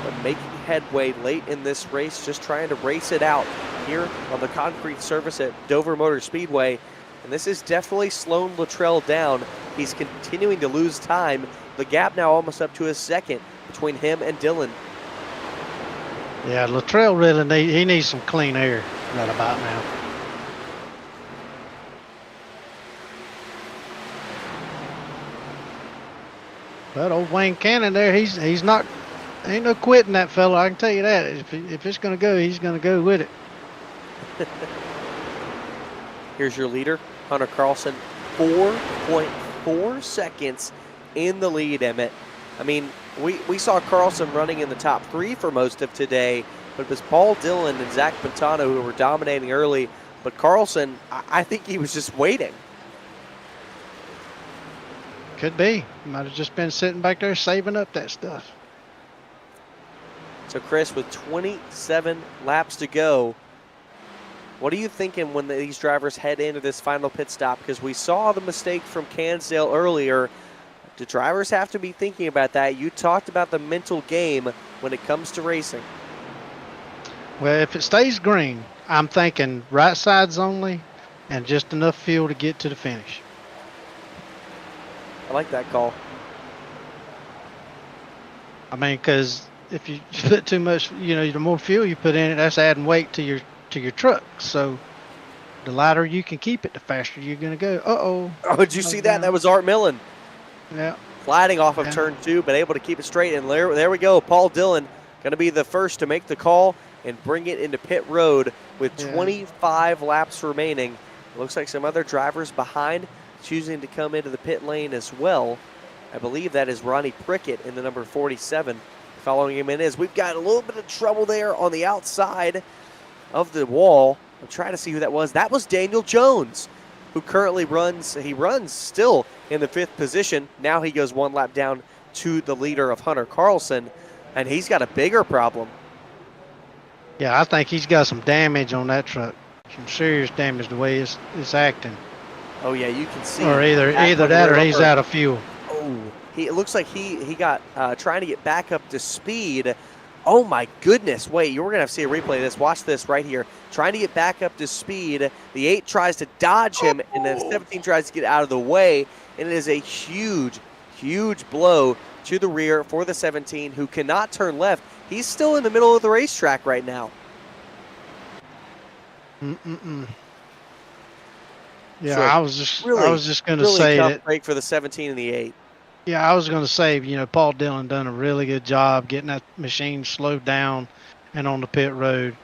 but making headway late in this race, just trying to race it out here on the concrete surface at Dover Motor Speedway. And this is definitely slowing Luttrell down. He's continuing to lose time. The gap now almost up to a second between him and Dillon. Yeah, Luttrell really needs some clean air right about now. But old Wayne Cannon there, he's not, ain't no quitting that fella. I can tell you that. If it's gonna go, he's gonna go with it. Here's your leader, Hunter Carlson, 4.4 seconds in the lead, Emmett. I mean, we saw Carlson running in the top 3 for most of today, but it was Paul Dillon and Zach Pantano who were dominating early. But Carlson, I think he was just waiting. Could be. Might have just been sitting back there saving up that stuff. So, Chris, with 27 laps to go, what are you thinking when these drivers head into this final pit stop? Because we saw the mistake from Cansdale earlier. Do drivers have to be thinking about that? You talked about the mental game when it comes to racing. Well, if it stays green, I'm thinking right sides only and just enough fuel to get to the finish. I like that call. I mean, because if you put too much, you know, the more fuel you put in it, that's adding weight to your truck. So the lighter you can keep it, the faster you're going to go. Oh, did you see that? That was Art Millen. Yeah. Sliding off of turn 2, but able to keep it straight. And there we go. Paul Dillon going to be the first to make the call and bring it into pit road with 25 laps remaining. It looks like some other drivers behind choosing to come into the pit lane as well. I believe that is Ronnie Prickett in the number 47 following him in. As we've got a little bit of trouble there on the outside of the wall. I'm trying to see who that was. That was Daniel Jones, who currently runs still in the 5th position. Now he goes 1 lap down to the leader of Hunter Carlson, and he's got a bigger problem. Yeah, I think he's got some damage on that truck. Some serious damage the way it's acting. Oh yeah, you can see. Or either that or he's out of fuel. Oh, it looks like he got trying to get back up to speed. Oh my goodness! Wait, you're gonna have to see a replay of this. Watch this right here. Trying to get back up to speed. The 8 tries to dodge him, and then 17 tries to get out of the way. And it is a huge, huge blow to the rear for the 17, who cannot turn left. He's still in the middle of the racetrack right now. Yeah, So I was just going to really say tough that. break for the 17 and the 8. Yeah, I was going to say, Paul Dillon done a really good job getting that machine slowed down and on the pit road.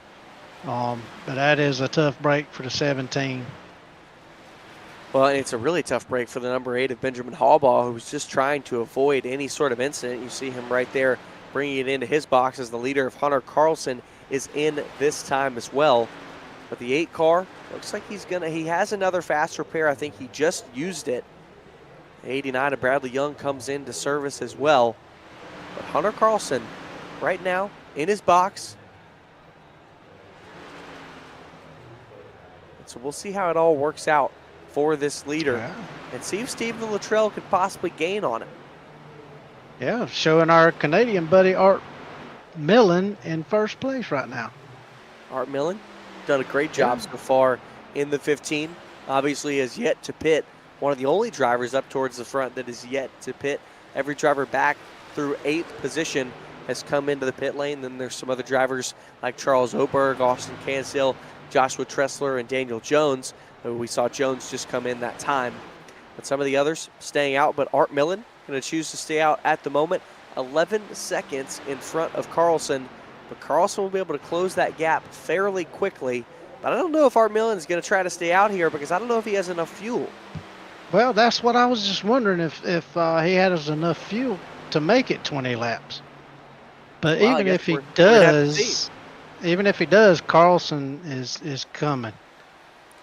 But that is a tough break for the 17. Well, and it's a really tough break for the number 8 of Benjamin Hallbaugh, who was just trying to avoid any sort of incident. You see him right there bringing it into his box as the leader of Hunter Carlson is in this time as well. But the 8 car looks like he has another fast repair. I think he just used it. 89 of Bradley Young comes in to service as well. But Hunter Carlson right now in his box. And so we'll see how it all works out for this leader and see if Stephen Luttrell could possibly gain on it. Yeah, showing our Canadian buddy Art Millen in first place right now. Art Millen done a great job so far in the 15. Obviously has yet to pit. One of the only drivers up towards the front that is yet to pit. Every driver back through 8th position has come into the pit lane. Then there's some other drivers like Charles Oberg, Austin Cansill, Joshua Tressler, and Daniel Jones. We saw Jones just come in that time. But some of the others staying out, but Art Millen going to choose to stay out at the moment. 11 seconds in front of Carlson. But Carlson will be able to close that gap fairly quickly. But I don't know if Art Millen is going to try to stay out here because I don't know if he has enough fuel. Well, that's what I was just wondering, if he has enough fuel to make it 20 laps. But Well, even if he does, Carlson is coming.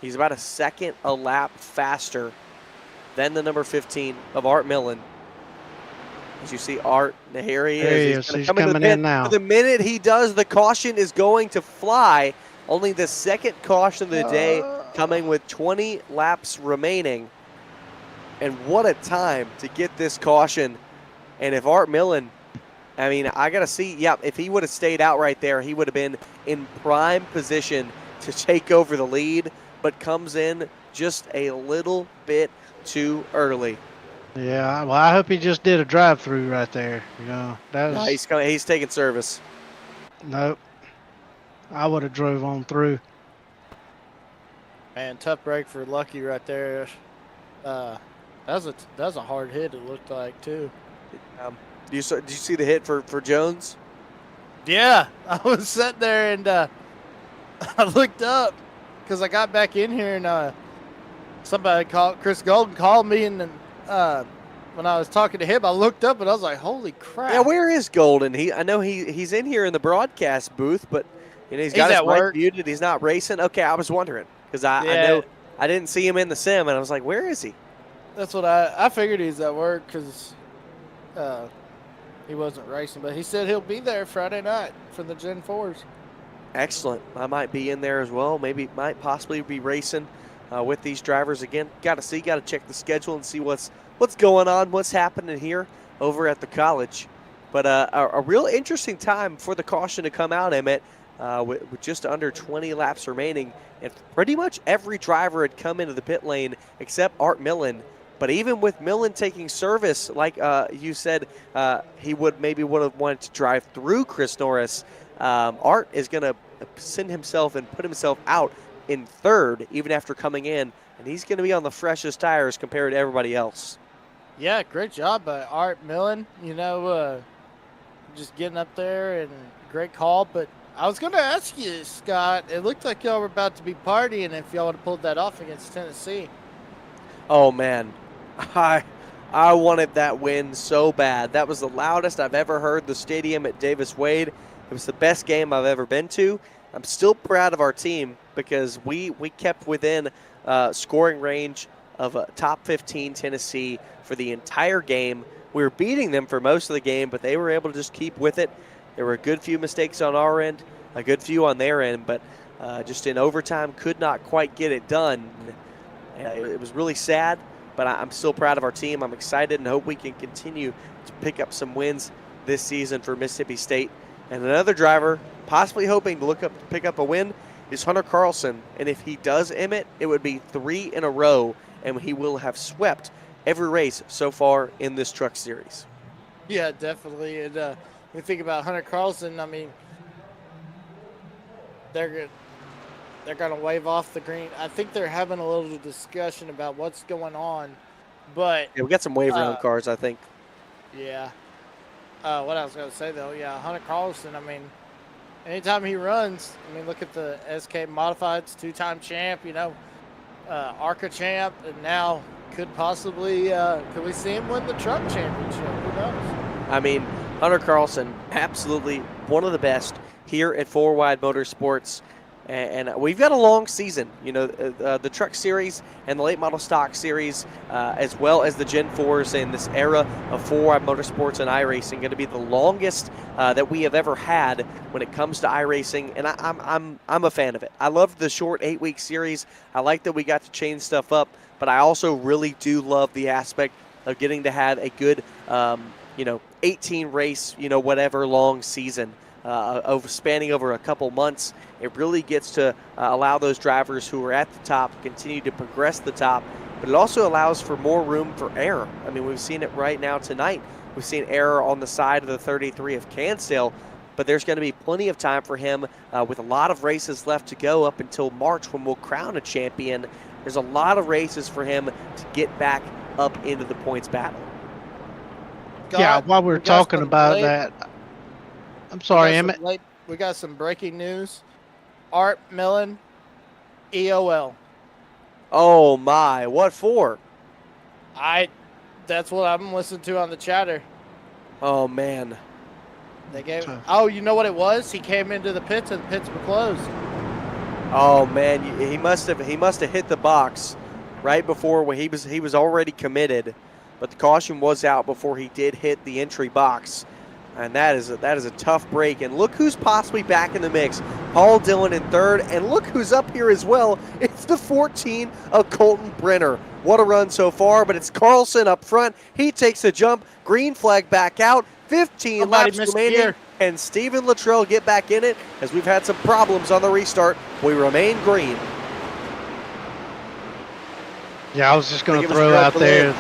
He's about a second a lap faster than the number 15 of Art Millen. As you see, Art, here he is. He's coming in now. The minute he does, the caution is going to fly. Only the second caution of the day coming with 20 laps remaining. And what a time to get this caution. And if Art Millen, I got to see, if he would have stayed out right there, he would have been in prime position to take over the lead, but comes in just a little bit too early. Yeah, well, I hope he just did a drive-through right there. No, he's taking service. Nope. I would have drove on through. Man, tough break for Lucky right there. That was a hard hit, it looked like, too. Did you see the hit for Jones? Yeah, I was sitting there and I looked up because I got back in here and Chris Golden called me, and then when I was talking to him, I looked up and I was like, "Holy crap!" Yeah, where is Golden? I know he's in here in the broadcast booth, but he's got his mic muted. He's not racing. Okay, I was wondering because I know I didn't see him in the sim, and I was like, "Where is he?" That's what I figured he's at work because he wasn't racing, but he said he'll be there Friday night for the Gen 4s. Excellent. I might be in there as well. Might possibly be racing with these drivers again. Got to check the schedule and see what's going on, what's happening here over at the college. But a real interesting time for the caution to come out, Emmett, with just under 20 laps remaining, and pretty much every driver had come into the pit lane except Art Millen. But even with Millen taking service, like you said, he would have wanted to drive through Chris Norris. Art is going to send himself and put himself out in third, even after coming in, and he's going to be on the freshest tires compared to everybody else. Yeah, great job by Art Millen. Just getting up there, and great call. But I was going to ask you, Scott, it looked like y'all were about to be partying if y'all would have pulled that off against Tennessee. Oh, man. I wanted that win so bad. That was the loudest I've ever heard the stadium at Davis Wade. It was the best game I've ever been to. I'm still proud of our team because we kept within scoring range of top 15 Tennessee for the entire game. We were beating them for most of the game, but they were able to just keep with it. There were a good few mistakes on our end, a good few on their end, but just in overtime could not quite get it done. It was really sad, but I'm still proud of our team. I'm excited and hope we can continue to pick up some wins this season for Mississippi State. And another driver possibly hoping to pick up a win is Hunter Carlson. And if he does, Emmett, it would be 3 in a row, and he will have swept every race so far in this truck series. Yeah, definitely. And when you think about Hunter Carlson, I mean, they're going to wave off the green. I think they're having a little discussion about what's going on, but Yeah, we got some wave round cars, I think. yeah. What I was going to say, though, yeah, Hunter Carlson, I mean, anytime he runs, I mean, look at the SK Modifieds, 2-time champ, you know, ARCA champ, and now could possibly, could we see him win the truck championship? Who knows? I mean, Hunter Carlson, absolutely one of the best here at Four Wide Motorsports. And we've got a long season, you know, the truck series and the late model stock series, as well as the Gen 4s and this era of Four Wide Motorsports and iRacing, going to be the longest that we have ever had when it comes to iRacing. And I'm a fan of it. I love the short 8-week series. I like that we got to change stuff up, but I also really do love the aspect of getting to have a good, 18 race, whatever long season. Spanning over a couple months. It really gets to allow those drivers who are at the top continue to progress the top, but it also allows for more room for error. I mean, we've seen it right now tonight. We've seen error on the side of the 33 of Cansdale, but there's going to be plenty of time for him with a lot of races left to go up until March when we'll crown a champion. There's a lot of races for him to get back up into the points battle. Yeah, while we're talking about that, I'm sorry, Emmett. We got some breaking news. Art Millen, EOL. Oh my, what for? That's what I'm listening to on the chatter. Oh man. They gave. Oh, you know what it was? He came into the pits and the pits were closed. Oh man, he must have hit the box right before when he was already committed, but the caution was out before he did hit the entry box. And that is a tough break. And look who's possibly back in the mix. Paul Dillon in third. And look who's up here as well. It's the 14 of Colton Brenner. What a run so far. But it's Carlson up front. He takes a jump. Green flag back out. 15 laps remaining. And Stephen Luttrell get back in it as we've had some problems on the restart. We remain green. Yeah, I was just going to throw out there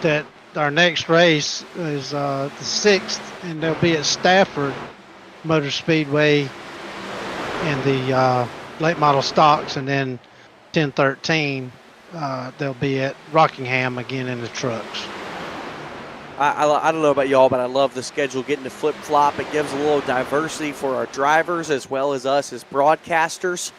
that our next race is the 6th, and they'll be at Stafford Motor Speedway in the late model stocks, and then 10-13 they'll be at Rockingham again in the trucks. I don't know about y'all, but I love the schedule getting to flip-flop. It gives a little diversity for our drivers as well as us as broadcasters.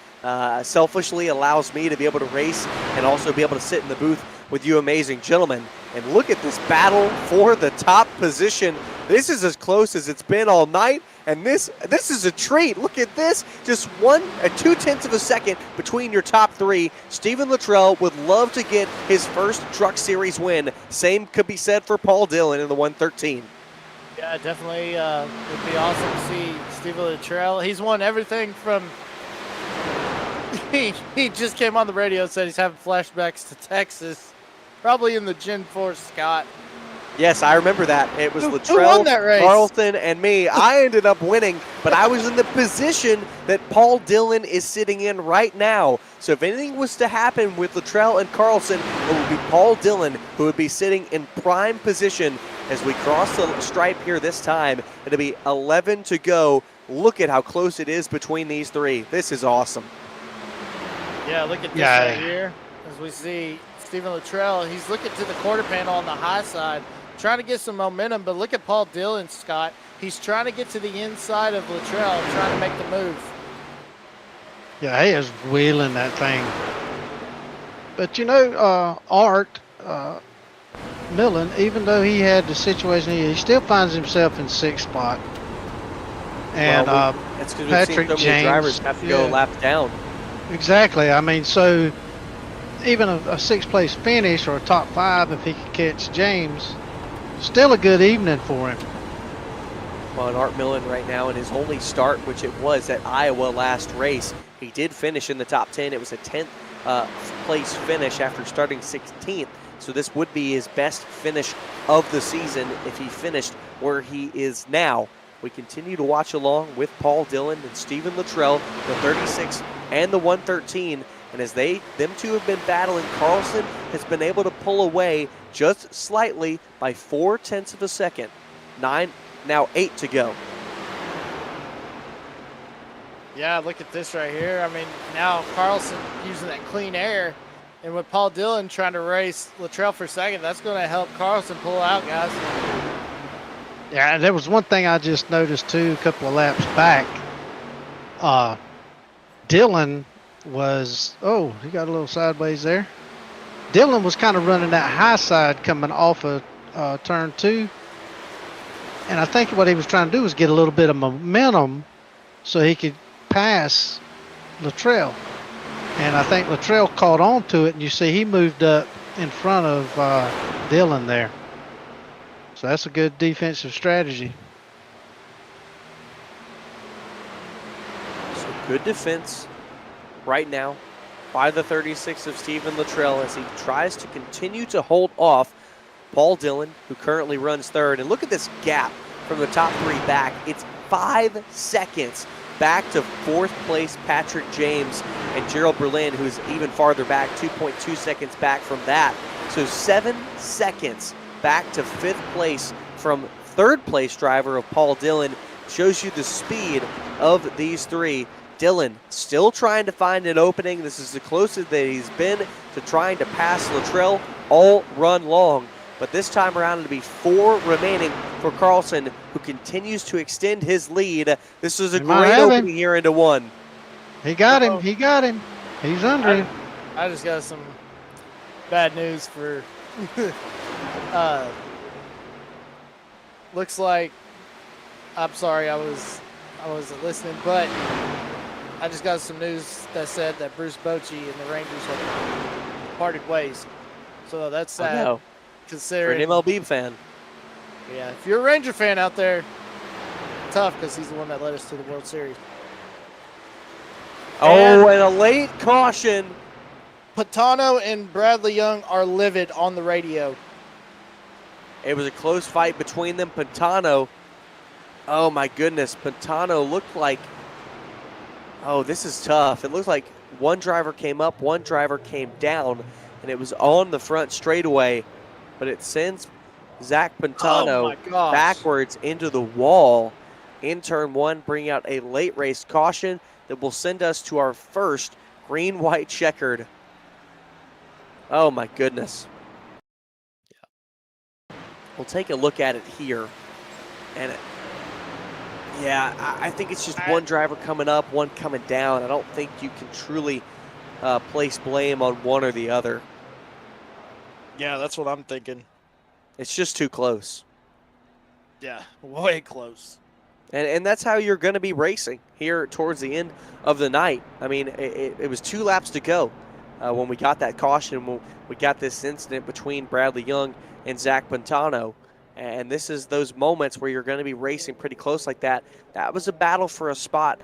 Selfishly allows me to be able to race and also be able to sit in the booth with you amazing gentlemen. And look at this battle for the top position. This is as close as it's been all night, and this is a treat. Look at this, just 2/10 of a second between your top three. Stephen Luttrell would love to get his first Truck Series win. Same could be said for Paul Dillon in the 113. Yeah, definitely would be awesome to see Stephen Luttrell. He's won everything from... he just came on the radio and said he's having flashbacks to Texas. Probably in the Gen 4 Scott. Yes, I remember that. It was Who Luttrell, won that race? Carlton, and me. I ended up winning, but I was in the position that Paul Dillon is sitting in right now. So if anything was to happen with Luttrell and Carlson, it would be Paul Dillon who would be sitting in prime position as we cross the stripe here this time. It'll be 11 to go. Look at how close it is between these three. This is awesome. Yeah, look at this right here. As we see Stephen Luttrell, he's looking to the quarter panel on the high side, trying to get some momentum, but look at Paul Dillon, Scott. He's trying to get to the inside of Luttrell, trying to make the move. Yeah, he is wheeling that thing. But you know, Art Millen, even though he had the situation, he still finds himself in 6th spot. And That's because we've seen so many drivers have to go a lap down. Exactly. I mean, so even a sixth place finish or a top 5, if he could catch James, still a good evening for him. Well, and Art Millen right now in his only start, which it was at Iowa last race, he did finish in the top 10. It was a 10th place finish after starting 16th. So this would be his best finish of the season if he finished where he is now. We continue to watch along with Paul Dillon and Stephen Luttrell, the 36 and the 113. And as them two have been battling, Carlson has been able to pull away just slightly by 0.4 of a second. 8 to go. Yeah, look at this right here. I mean, now Carlson using that clean air, and with Paul Dillon trying to race Luttrell for second, that's going to help Carlson pull out, guys. Yeah, there was one thing I just noticed too, a couple of laps back. Dillon was, he got a little sideways there. Dillon was kind of running that high side coming off of turn 2. And I think what he was trying to do was get a little bit of momentum so he could pass Luttrell. And I think Luttrell caught on to it, and you see he moved up in front of Dillon there. So that's a good defensive strategy. So good defense right now by the 36 of Stephen Luttrell as he tries to continue to hold off Paul Dillon, who currently runs third. And look at this gap from the top 3 back. It's 5 seconds back to 4th place Patrick James and Gerald Berlin, who's even farther back, 2.2 seconds back from that. So 7 seconds back to 5th place from 3rd place driver of Paul Dillon. Shows you the speed of these 3. Dillon still trying to find an opening. This is the closest that he's been to trying to pass Luttrell all run long. But this time around, it'll be 4 remaining for Carlson, who continues to extend his lead. This is a great opening here into 1. He got him. He got him. He's under him. I just got some bad news for. Looks like. I'm sorry, I wasn't listening, but I just got some news that said that Bruce Bochy and the Rangers have parted ways. So that's sad. Considering an MLB fan. Yeah, if you're a Ranger fan out there, tough because he's the one that led us to the World Series. And a late caution. Patano and Bradley Young are livid on the radio. It was a close fight between them. Patano, oh my goodness, Patano looked like, this is tough. It looked like one driver came up, one driver came down, and it was on the front straightaway. But it sends Zach Pantano backwards into the wall in turn 1, bringing out a late race caution that will send us to our first green-white checkered. Oh my goodness. We'll take a look at it here. And I think it's just one driver coming up, one coming down. I don't think you can truly place blame on one or the other. Yeah, that's what I'm thinking. It's just too close. Yeah, way close. And that's how you're going to be racing here towards the end of the night. I mean, it was 2 laps to go when we got that caution, when we got this incident between Bradley Young and Zach Pantano. And this is those moments where you're going to be racing pretty close like that. That was a battle for a spot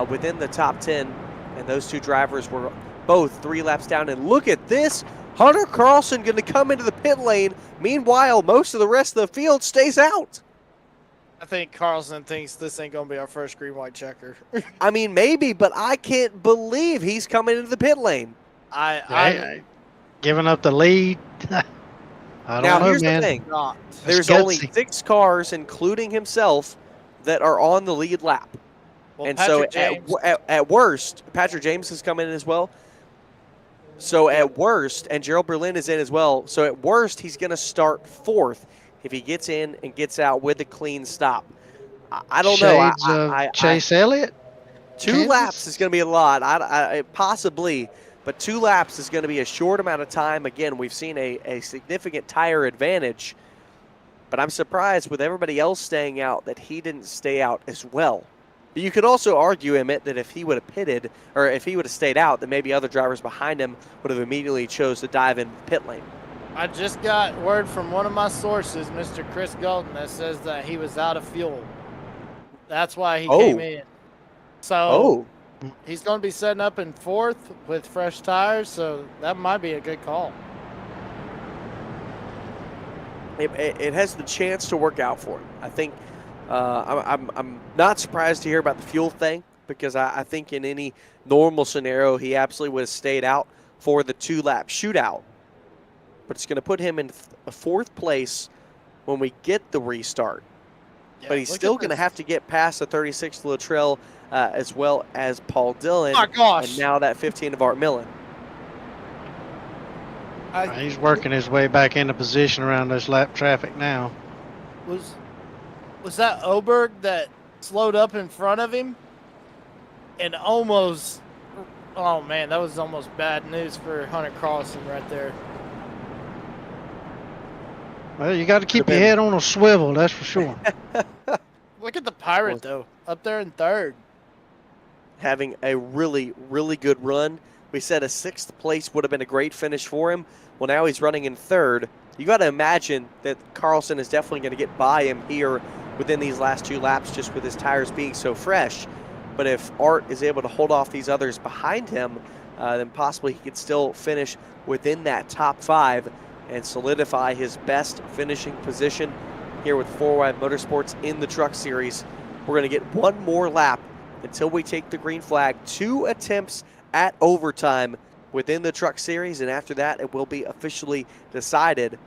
within the top 10. And those 2 drivers were both 3 laps down. And look at this. Hunter Carlson going to come into the pit lane. Meanwhile, most of the rest of the field stays out. I think Carlson thinks this ain't going to be our first green-white checker. I mean, maybe, but I can't believe he's coming into the pit lane. I giving up the lead. I don't know, here's man. the thing. There's only 6 cars, including himself, that are on the lead lap. Well, and Patrick so at worst, Patrick James has come in as well. So at worst, and Gerald Berlin is in as well. So at worst, he's going to start 4th if he gets in and gets out with a clean stop. I don't know. Chase Elliott? 2 laps is going to be a lot. Possibly. But 2 laps is going to be a short amount of time. Again, we've seen a significant tire advantage. But I'm surprised with everybody else staying out that he didn't stay out as well. But you could also argue, Emmett, that if he would have pitted, or if he would have stayed out, that maybe other drivers behind him would have immediately chose to dive in the pit lane. I just got word from one of my sources, Mr. Chris Golden, that says that he was out of fuel. That's why he came in. So he's going to be setting up in 4th with fresh tires, so that might be a good call. It has the chance to work out for him. I think I'm not surprised to hear about the fuel thing, because I think in any normal scenario he absolutely would have stayed out for the 2-lap shootout. But it's going to put him in 4th place when we get the restart. Yeah, but he's still going to have to get past the 36 Luttrell as well as Paul Dillon. Oh my gosh. And now that 15 of Art Millen. He's working his way back into position around this lap traffic now. Was that Oberg that slowed up in front of him and almost, oh man, that was almost bad news for Hunter Carlson right there. Well, you got to keep your head on a swivel, that's for sure. Look at the Pirate, though, up there in 3rd. Having a really, really good run. We said a 6th place would have been a great finish for him. Well, now he's running in 3rd. You got to imagine that Carlson is definitely going to get by him here within these last 2 laps, just with his tires being so fresh. But if Art is able to hold off these others behind him, then possibly he could still finish within that top 5 and solidify his best finishing position here with 4Wide Motorsports in the Truck Series. We're going to get one more lap until we take the green flag. 2 attempts at overtime within the Truck Series, and after that it will be officially decided.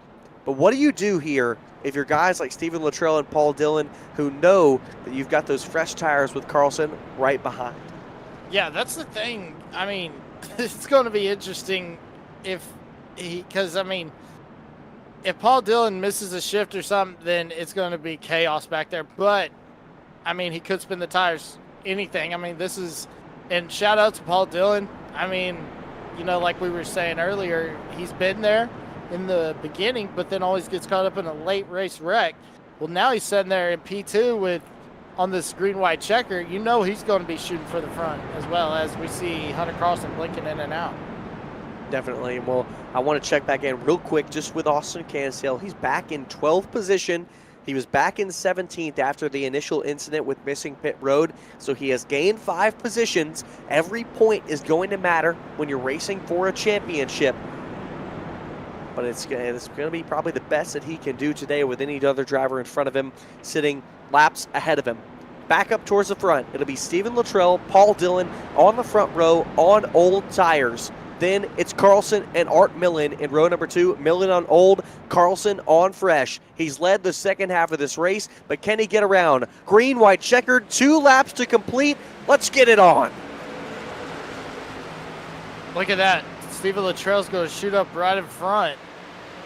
But what do you do here if you're guys like Steven Luttrell and Paul Dillon who know that you've got those fresh tires with Carlson right behind? Yeah, that's the thing. I mean, it's going to be interesting because if Paul Dillon misses a shift or something, then it's going to be chaos back there. But, I mean, he could spin the tires, anything. I mean, and shout out to Paul Dillon. I mean, you know, like we were saying earlier, he's been there in the beginning, but then always gets caught up in a late race wreck. Well, now he's sitting there in P2 on this green-white checker. You know he's going to be shooting for the front, as well as we see Hunter Carlson blinking in and out. Definitely. Well, I want to check back in real quick just with Austin Cansdale. He's back in 12th position. He was back in 17th after the initial incident with missing pit road, so he has gained 5 positions. Every point is going to matter when you're racing for a championship. But it's going to be probably the best that he can do today with any other driver in front of him sitting laps ahead of him. Back up towards the front, it'll be Steven Luttrell, Paul Dillon on the front row on old tires. Then it's Carlson and Art Millen in row number 2. Millen on old, Carlson on fresh. He's led the second half of this race, but can he get around? Green, white, checkered, 2 laps to complete. Let's get it on. Look at that. Steven Luttrell's going to shoot up right in front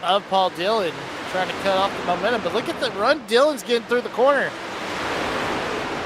of Paul Dillon, trying to cut off the momentum. But look at the run Dillon's getting through the corner.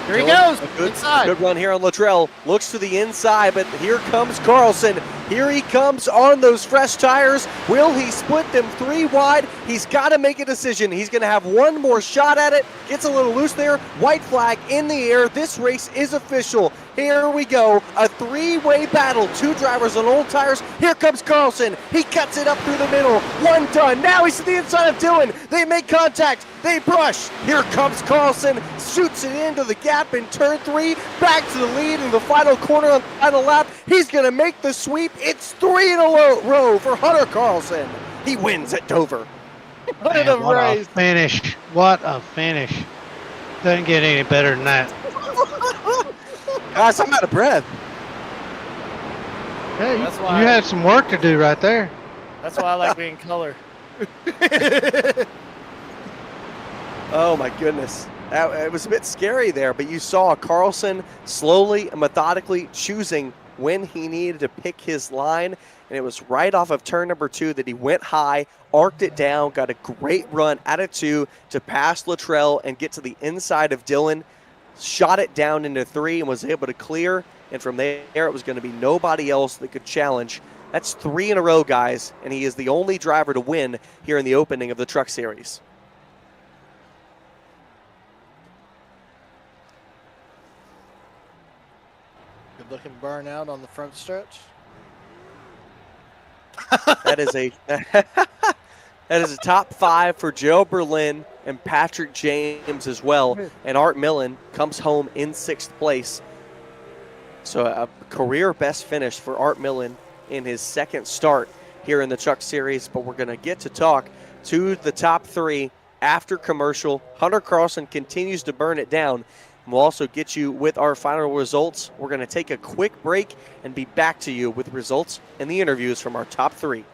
Here he goes, inside. Good run here on Luttrell. Looks to the inside, but here comes Carlson. Here he comes on those fresh tires. Will he split them 3 wide? He's got to make a decision. He's going to have one more shot at it. Gets a little loose there. White flag in the air. This race is official. Here we go. A 3-way battle. 2 drivers on old tires. Here comes Carlson. He cuts it up through the middle. One done. Now he's to the inside of Dillon. They make contact. They brush. Here comes Carlson. Shoots it into the gap in turn 3. Back to the lead in the final corner on the final lap. He's going to make the sweep. It's 3 in a row for Hunter Carlson. He wins at Dover. What a finish. What a finish. Doesn't get any better than that. Guys, I'm out of breath. Hey, you had some work to do right there. That's why I like being color. Oh, my goodness. It was a bit scary there, but you saw Carlson slowly and methodically choosing when he needed to pick his line, and it was right off of turn number 2 that he went high, arced it down, got a great run out of 2 to pass Luttrell and get to the inside of Dillon, shot it down into 3 and was able to clear, and from there it was going to be nobody else that could challenge. That's 3 in a row, guys, and he is the only driver to win here in the opening of the Truck Series. Good looking burnout on the front stretch. That is a that is a top 5 for Joe Berlin and Patrick James as well. And Art Millen comes home in 6th place. So a career best finish for Art Millen in his 2nd start here in the Truck Series. But we're going to get to talk to the top 3 after commercial. Hunter Carlson continues to burn it down. And we'll also get you with our final results. We're going to take a quick break and be back to you with results and the interviews from our top 3.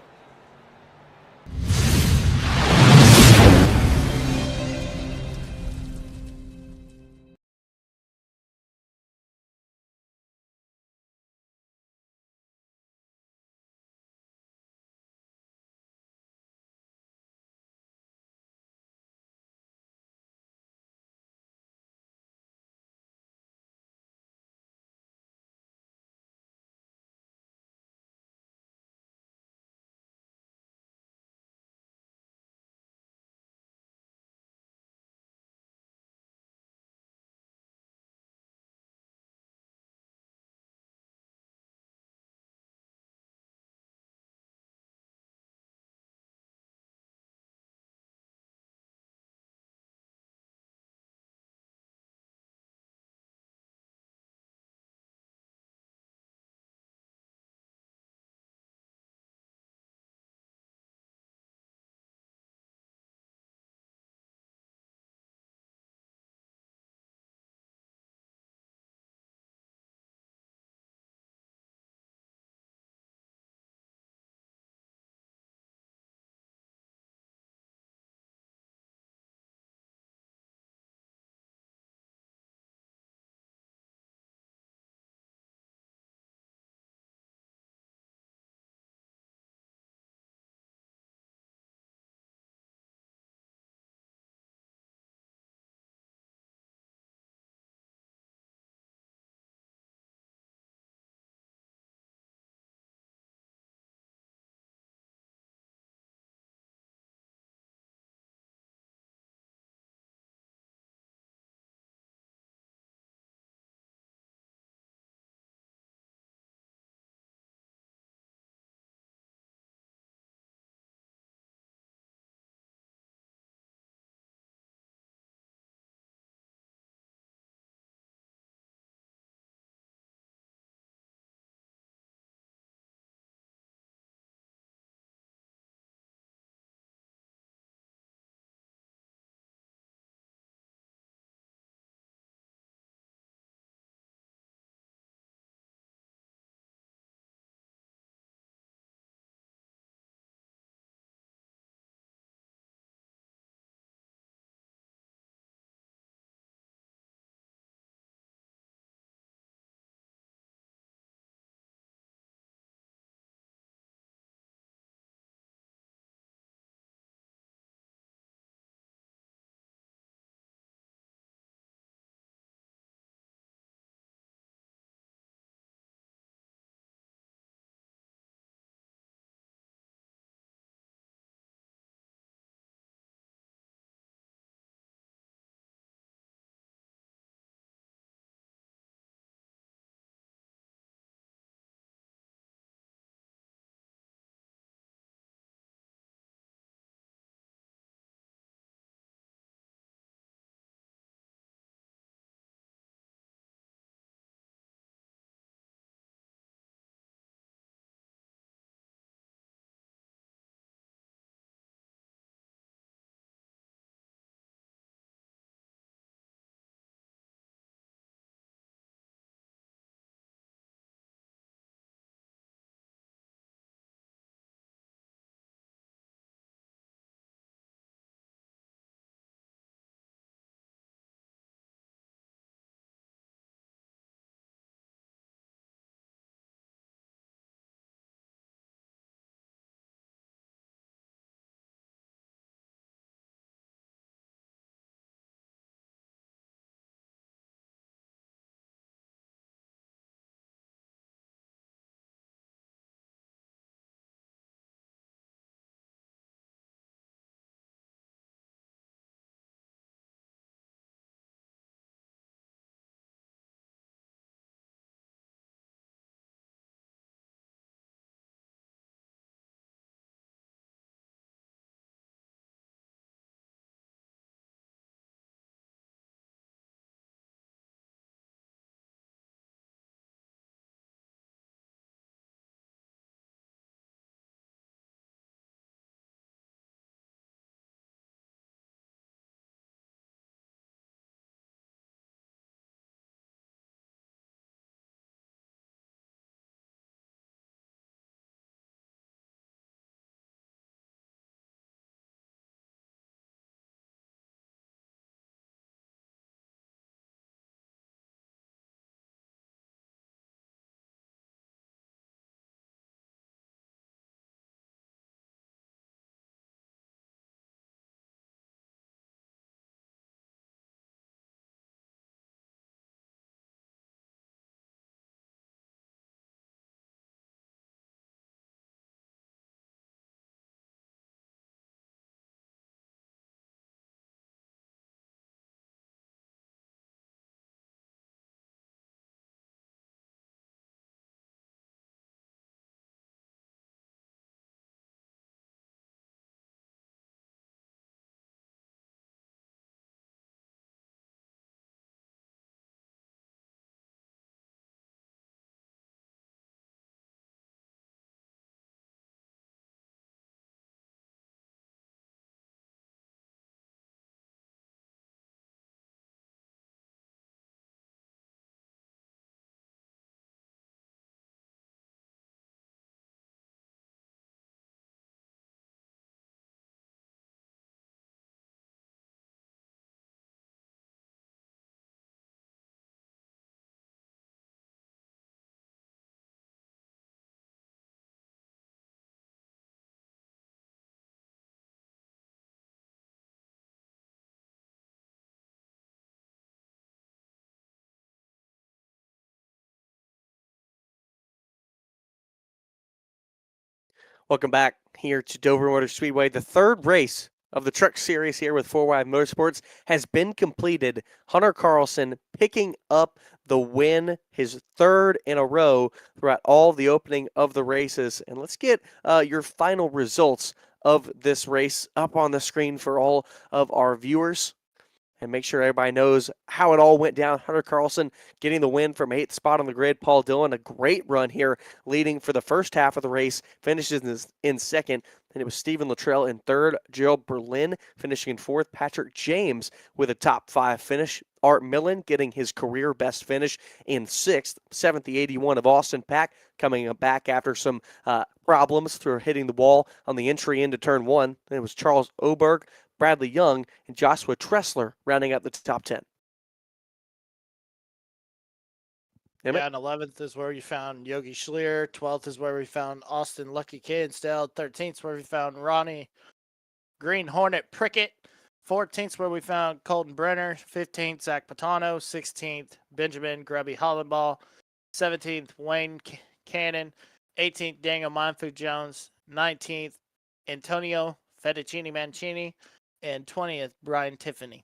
Welcome back here to Dover Motor Speedway. The third race of the truck series here with 4Y Motorsports has been completed. Hunter Carlson picking up the win, his third in a row throughout all the opening of the races. And let's get your final results of this race up on the screen for all of our viewers. And make sure everybody knows how it all went down. Hunter Carlson getting the win from 8th spot on the grid. Paul Dillon, a great run here, leading for the first half of the race, finishes in second. And it was Stephen Luttrell in third. Gerald Berlin finishing in fourth. Patrick James with a top 5 finish. Art Millen getting his career best finish in sixth. Seventh, the 81 of Austin Pack coming back after some problems through hitting the wall on the entry into turn 1. And it was Charles Oberg, Bradley Young, and Joshua Tressler rounding out the top 10. Yeah, and 11th is where you found Yogi Schlier. 12th is where we found Austin Lucky Cansdale. 13th is where we found Ronnie Green Hornet Prickett. 14th is where we found Colton Brenner. 15th, Zach Patano. 16th, Benjamin Grubby Hollenball. 17th, Wayne Cannon. 18th, Daniel Monfu Jones. 19th, Antonio Fettuccini Mancini. And 20th, Brian Tiffany.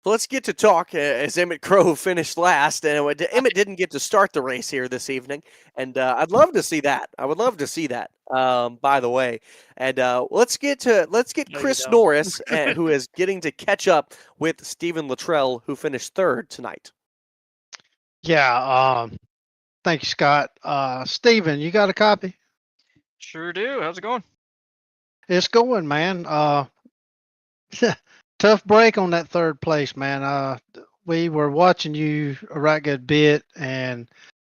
Let's get to talk as Emmett Crow finished last, and Emmett didn't get to start the race here this evening, and I'd love to see that. I would love to see that. By the way, and let's get Chris Norris, who is getting to catch up with Stephen Luttrell, who finished third tonight. Yeah. Thank you, Scott. Stephen, you got a copy? Sure do. How's it going? It's going, man. Tough break on that third place, man. We were watching you a right good bit, and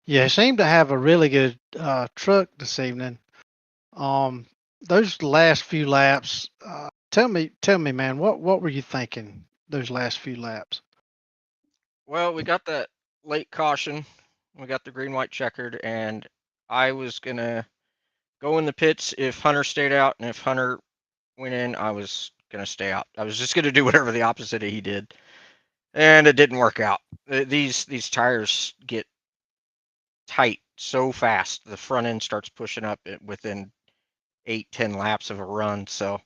you seem to have a really good truck this evening. Those last few laps, tell me, man, what were you thinking those last few laps? Well, we got that late caution. We got the green, white checkered, and I was going to go in the pits if Hunter stayed out, and if Hunter went in, I was going to stay out. I was just going to do whatever the opposite he did, and it didn't work out. These tires get tight so fast. The front end starts pushing up within 8-10 laps of a run. So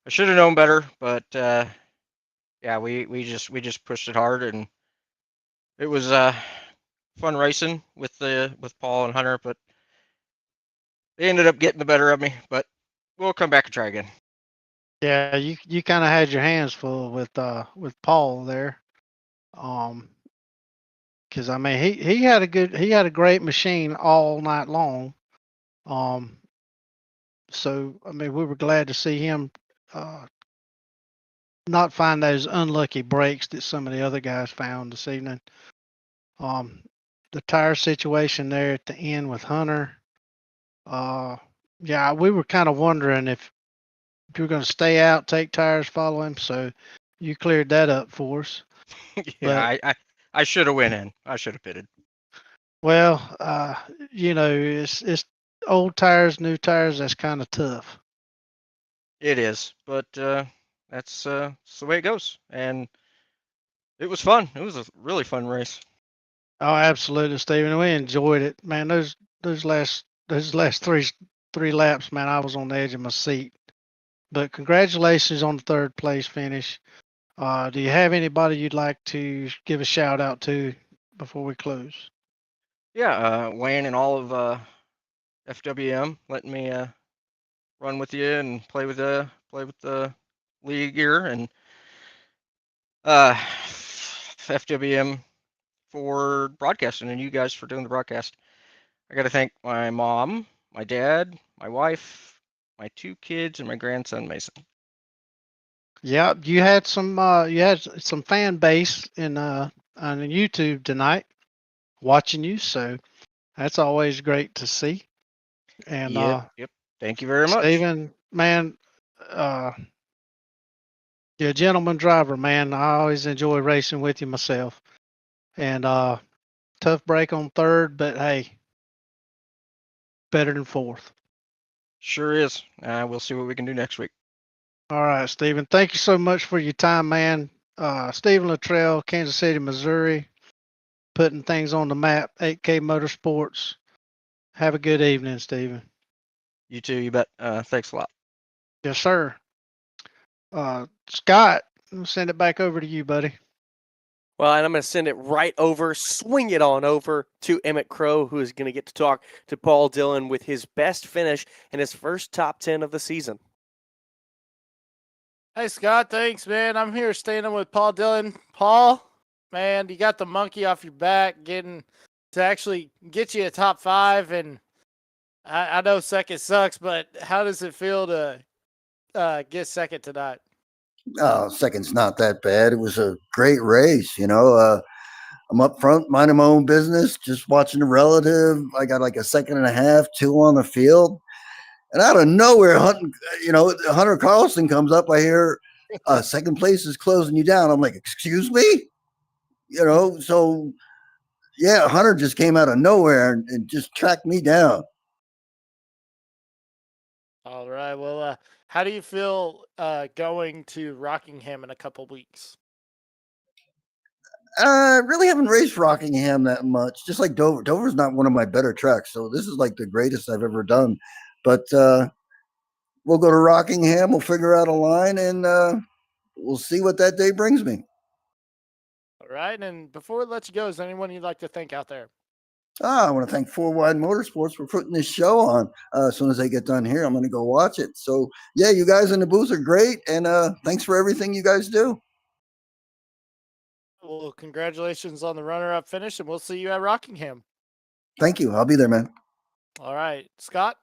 I should have known better, but yeah, we just pushed it hard, and it was fun racing with Paul and Hunter, but they ended up getting the better of me. But we'll come back and try again. Yeah, you kind of had your hands full with Paul there, because I mean he had a great machine all night long, so I mean we were glad to see him not find those unlucky breaks that some of the other guys found this evening. The tire situation there at the end with Hunter, yeah, we were kind of wondering if you were going to stay out, take tires, follow him. So you cleared that up for us. Yeah, I should have went in. I should have pitted. Well, you know, it's old tires, new tires. That's kind of tough. It is, but that's the way it goes. And it was fun. It was a really fun race. Oh, absolutely, Stephen. We enjoyed it, man. Those last three laps, man. I was on the edge of my seat. But congratulations on the third place finish. Do you have anybody you'd like to give a shout out to before we close? Yeah, Wayne and all of FWM letting me run with you and play with the league here, and FWM for broadcasting, and you guys for doing the broadcast. I got to thank my mom, my dad, my wife, my 2 kids, and my grandson Mason. Yeah, you had some fan base on YouTube tonight watching you, so that's always great to see. And Yep. Thank you very much. Stephen, man, you're a gentleman driver, man. I always enjoy racing with you myself. And tough break on third, but hey, better than fourth. Sure is. We'll see what we can do next week. All right, Stephen. Thank you so much for your time, man. Stephen Luttrell, Kansas City, Missouri, putting things on the map, 8K Motorsports. Have a good evening, Stephen. You too. You bet. Thanks a lot. Yes, sir. Scott, I'll send it back over to you, buddy. Well, and I'm going to send it right over, swing it on over to Emmett Crow, who is going to get to talk to Paul Dillon with his best finish in his first top 10 of the season. Hey, Scott, thanks, man. I'm here standing with Paul Dillon. Paul, man, you got the monkey off your back, getting to actually get you a top 5. And I know second sucks, but how does it feel to get second tonight? Oh, second's not that bad. It was a great race, I'm up front, minding my own business, just watching the relative. I got like a second and a half, 2 on the field. And out of nowhere, Hunter Carlson comes up. I hear second place is closing you down. I'm like, excuse me? So yeah, Hunter just came out of nowhere and just tracked me down. All right. Well, how do you feel going to Rockingham in a couple weeks? I really haven't raced Rockingham that much. Just like Dover. Dover's not one of my better tracks, so this is like the greatest I've ever done. But we'll go to Rockingham. We'll figure out a line, and we'll see what that day brings me. All right. And before we let you go, is there anyone you'd like to thank out there? I want to thank Four Wide Motorsports for putting this show on. As soon as I get done here, I'm going to go watch it. So, yeah, you guys in the booth are great, and thanks for everything you guys do. Well, congratulations on the runner-up finish, and we'll see you at Rockingham. Thank you. I'll be there, man. All right. Scott?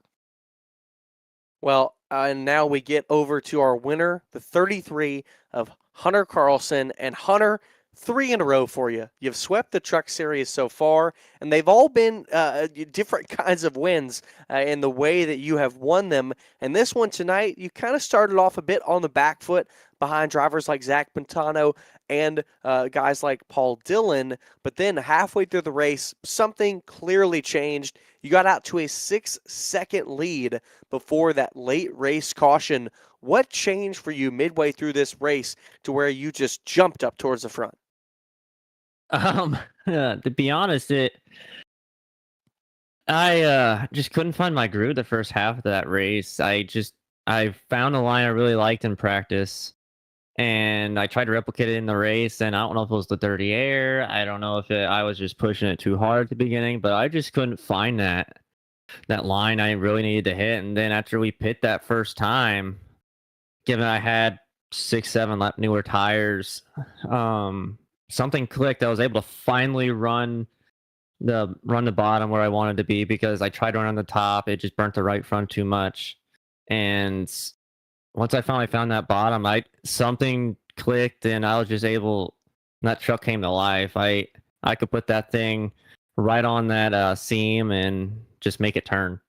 Well, and now we get over to our winner, the 33 of Hunter Carlson. And Hunter, 3 in a row for you. You've swept the truck series so far, and they've all been different kinds of wins in the way that you have won them. And this one tonight, you kind of started off a bit on the back foot behind drivers like Zach Pantano and guys like Paul Dillon. But then halfway through the race, something clearly changed. You got out to a 6-second lead before that late race caution. What changed for you midway through this race to where you just jumped up towards the front? To be honest, I just couldn't find my groove the first half of that race. I found a line I really liked in practice, and I tried to replicate it in the race. And I don't know if it was the dirty air. I don't know if I was just pushing it too hard at the beginning, but I just couldn't find that line I really needed to hit. And then after we pit that first time, given I had 6-7 lap newer tires, something clicked. I was able to finally run the bottom where I wanted to be, because I tried to run on the top. It just burnt the right front too much. And once I finally found that bottom, something clicked, and I was just able. That truck came to life. I could put that thing right on that seam and just make it turn.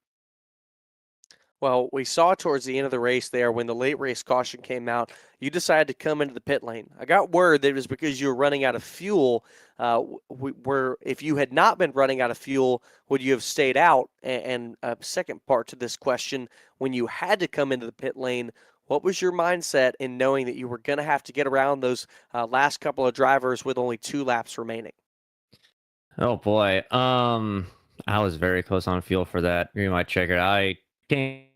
Well, we saw towards the end of the race there when the late race caution came out, you decided to come into the pit lane. I got word that it was because you were running out of fuel. If you had not been running out of fuel, would you have stayed out? And a second part to this question, when you had to come into the pit lane, what was your mindset in knowing that you were going to have to get around those last couple of drivers with only 2 laps remaining? Oh boy, I was very close on fuel for that. You might check it. I came.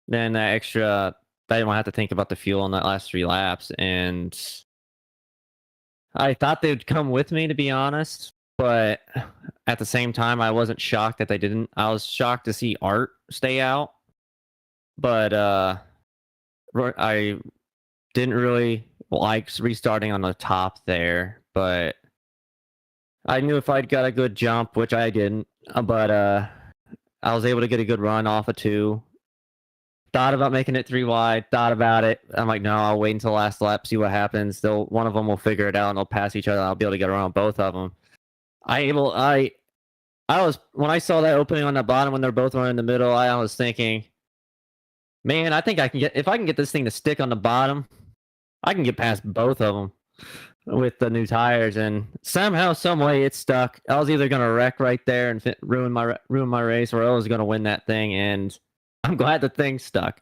Then that extra, I didn't have to think about the fuel in that last 3 laps, and I thought they'd come with me, to be honest. But at the same time, I wasn't shocked that they didn't. I was shocked to see Art stay out, but I didn't really like restarting on the top there. But I knew if I'd got a good jump, which I didn't, but I was able to get a good run off of 2. Thought about making it 3 wide, thought about it. I'm like, no, I'll wait until the last lap, see what happens. One of them will figure it out, and they'll pass each other. And I'll be able to get around both of them. I was, when I saw that opening on the bottom when they're both running in the middle, I was thinking, man, I think if I can get this thing to stick on the bottom, I can get past both of them with the new tires. And somehow, some way, it stuck. I was either going to wreck right there and ruin my race, or I was going to win that thing. And I'm glad the thing stuck.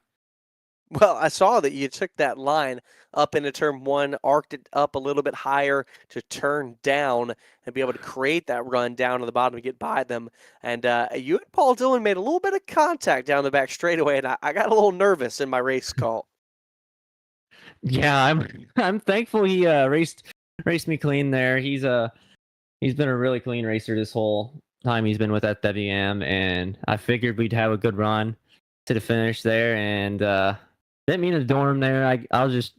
Well, I saw that you took that line up into turn one, arced it up a little bit higher to turn down and be able to create that run down to the bottom to get by them. And you and Paul Dillon made a little bit of contact down the back straightaway, and I got a little nervous in my race call. Yeah, I'm thankful he raced me clean there. He's been a really clean racer this whole time he's been with FWM, and I figured we'd have a good run to the finish there, and didn't mean to dorm there. I was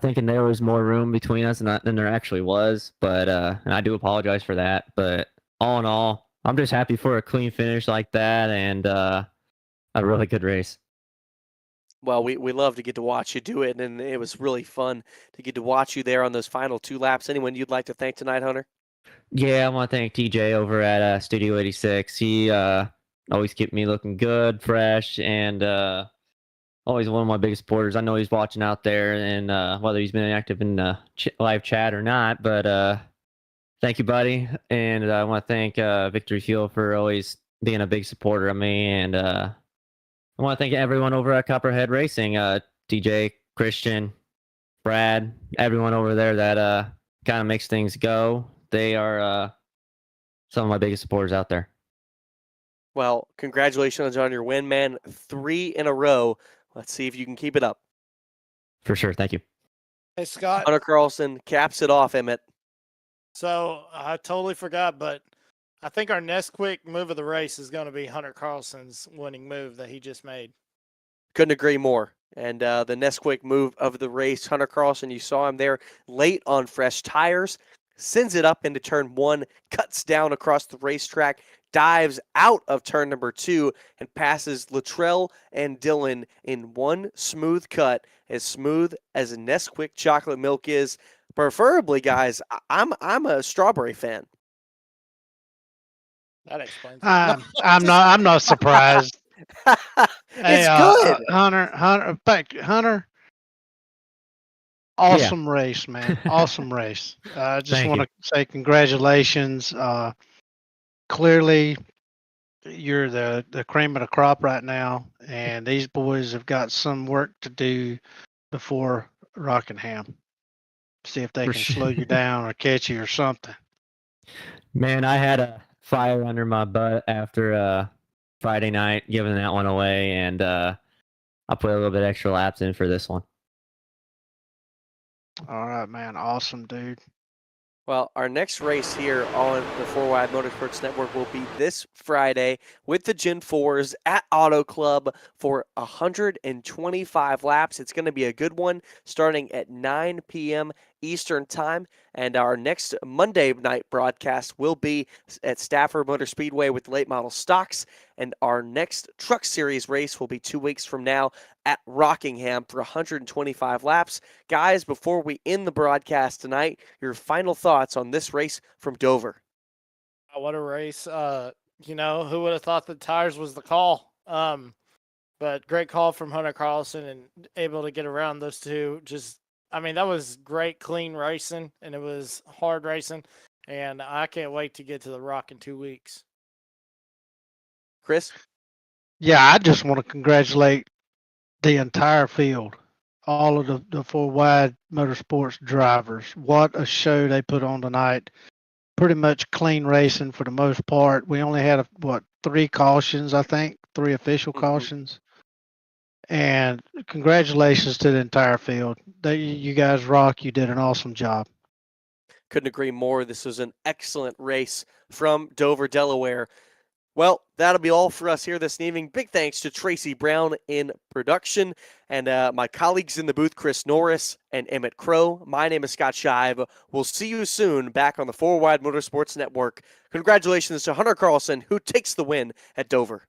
thinking there was more room between us than there actually was, but and I do apologize for that. But all in all, I'm just happy for a clean finish like that and a really good race. Well, we love to get to watch you do it, and it was really fun to get to watch you there on those final 2 laps. Anyone you'd like to thank tonight, Hunter? Yeah, I want to thank TJ over at Studio 86. He always kept me looking good, fresh, and always one of my biggest supporters. I know he's watching out there, and whether he's been active in live chat or not, but thank you, buddy. And I want to thank Victory Fuel for always being a big supporter of me, and I want to thank everyone over at Copperhead Racing, DJ, Christian, Brad, everyone over there that kind of makes things go. They are some of my biggest supporters out there. Well, congratulations on your win, man. 3 in a row. Let's see if you can keep it up. For sure. Thank you. Hey, Scott. Hunter Carlson caps it off, Emmett. So I totally forgot, but I think our Nesquik move of the race is going to be Hunter Carlson's winning move that he just made. Couldn't agree more. And the Nesquik move of the race, Hunter Carlson, you saw him there late on fresh tires, sends it up into turn 1, cuts down across the racetrack, dives out of turn number 2, and passes Luttrell and Dillon in one smooth cut, as smooth as a Nesquik chocolate milk is. Preferably, guys, I'm a strawberry fan. That explains. I'm not surprised. It's good. Hunter, awesome race, man. Awesome race. I just want to say congratulations. Clearly, you're the cream of the crop right now, and these boys have got some work to do before Rockingham. See if they can slow you down or catch you or something. Man, I had a fire under my butt after Friday night, giving that one away, and I put a little bit extra laps in for this one. All right, man. Awesome, dude. Well, our next race here on the 4Wide Motorsports Network will be this Friday with the Gen 4s at Auto Club for 125 laps. It's going to be a good one starting at 9 p.m. Eastern Time. And our next Monday night broadcast will be at Stafford Motor Speedway with late model stocks. And our next Truck Series race will be 2 weeks from now at Rockingham for 125 laps. Guys, before we end the broadcast tonight, your final thoughts on this race from Dover. Oh, what a race. Who would have thought the tires was the call? But great call from Hunter Carlson and able to get around those two. That was great, clean racing, and it was hard racing. And I can't wait to get to the Rock in 2 weeks. Chris? Yeah, I just want to congratulate the entire field, all of the 4Wide Motorsports drivers. What a show they put on tonight. Pretty much clean racing for the most part. We only had, 3 cautions, I think, 3 official cautions. And congratulations to the entire field. You guys rock. You did an awesome job. Couldn't agree more. This was an excellent race from Dover, Delaware. Well, that'll be all for us here this evening. Big thanks to Tracy Brown in production and my colleagues in the booth, Chris Norris and Emmett Crow. My name is Scott Shive. We'll see you soon back on the 4Wide Motorsports Network. Congratulations to Hunter Carlson, who takes the win at Dover.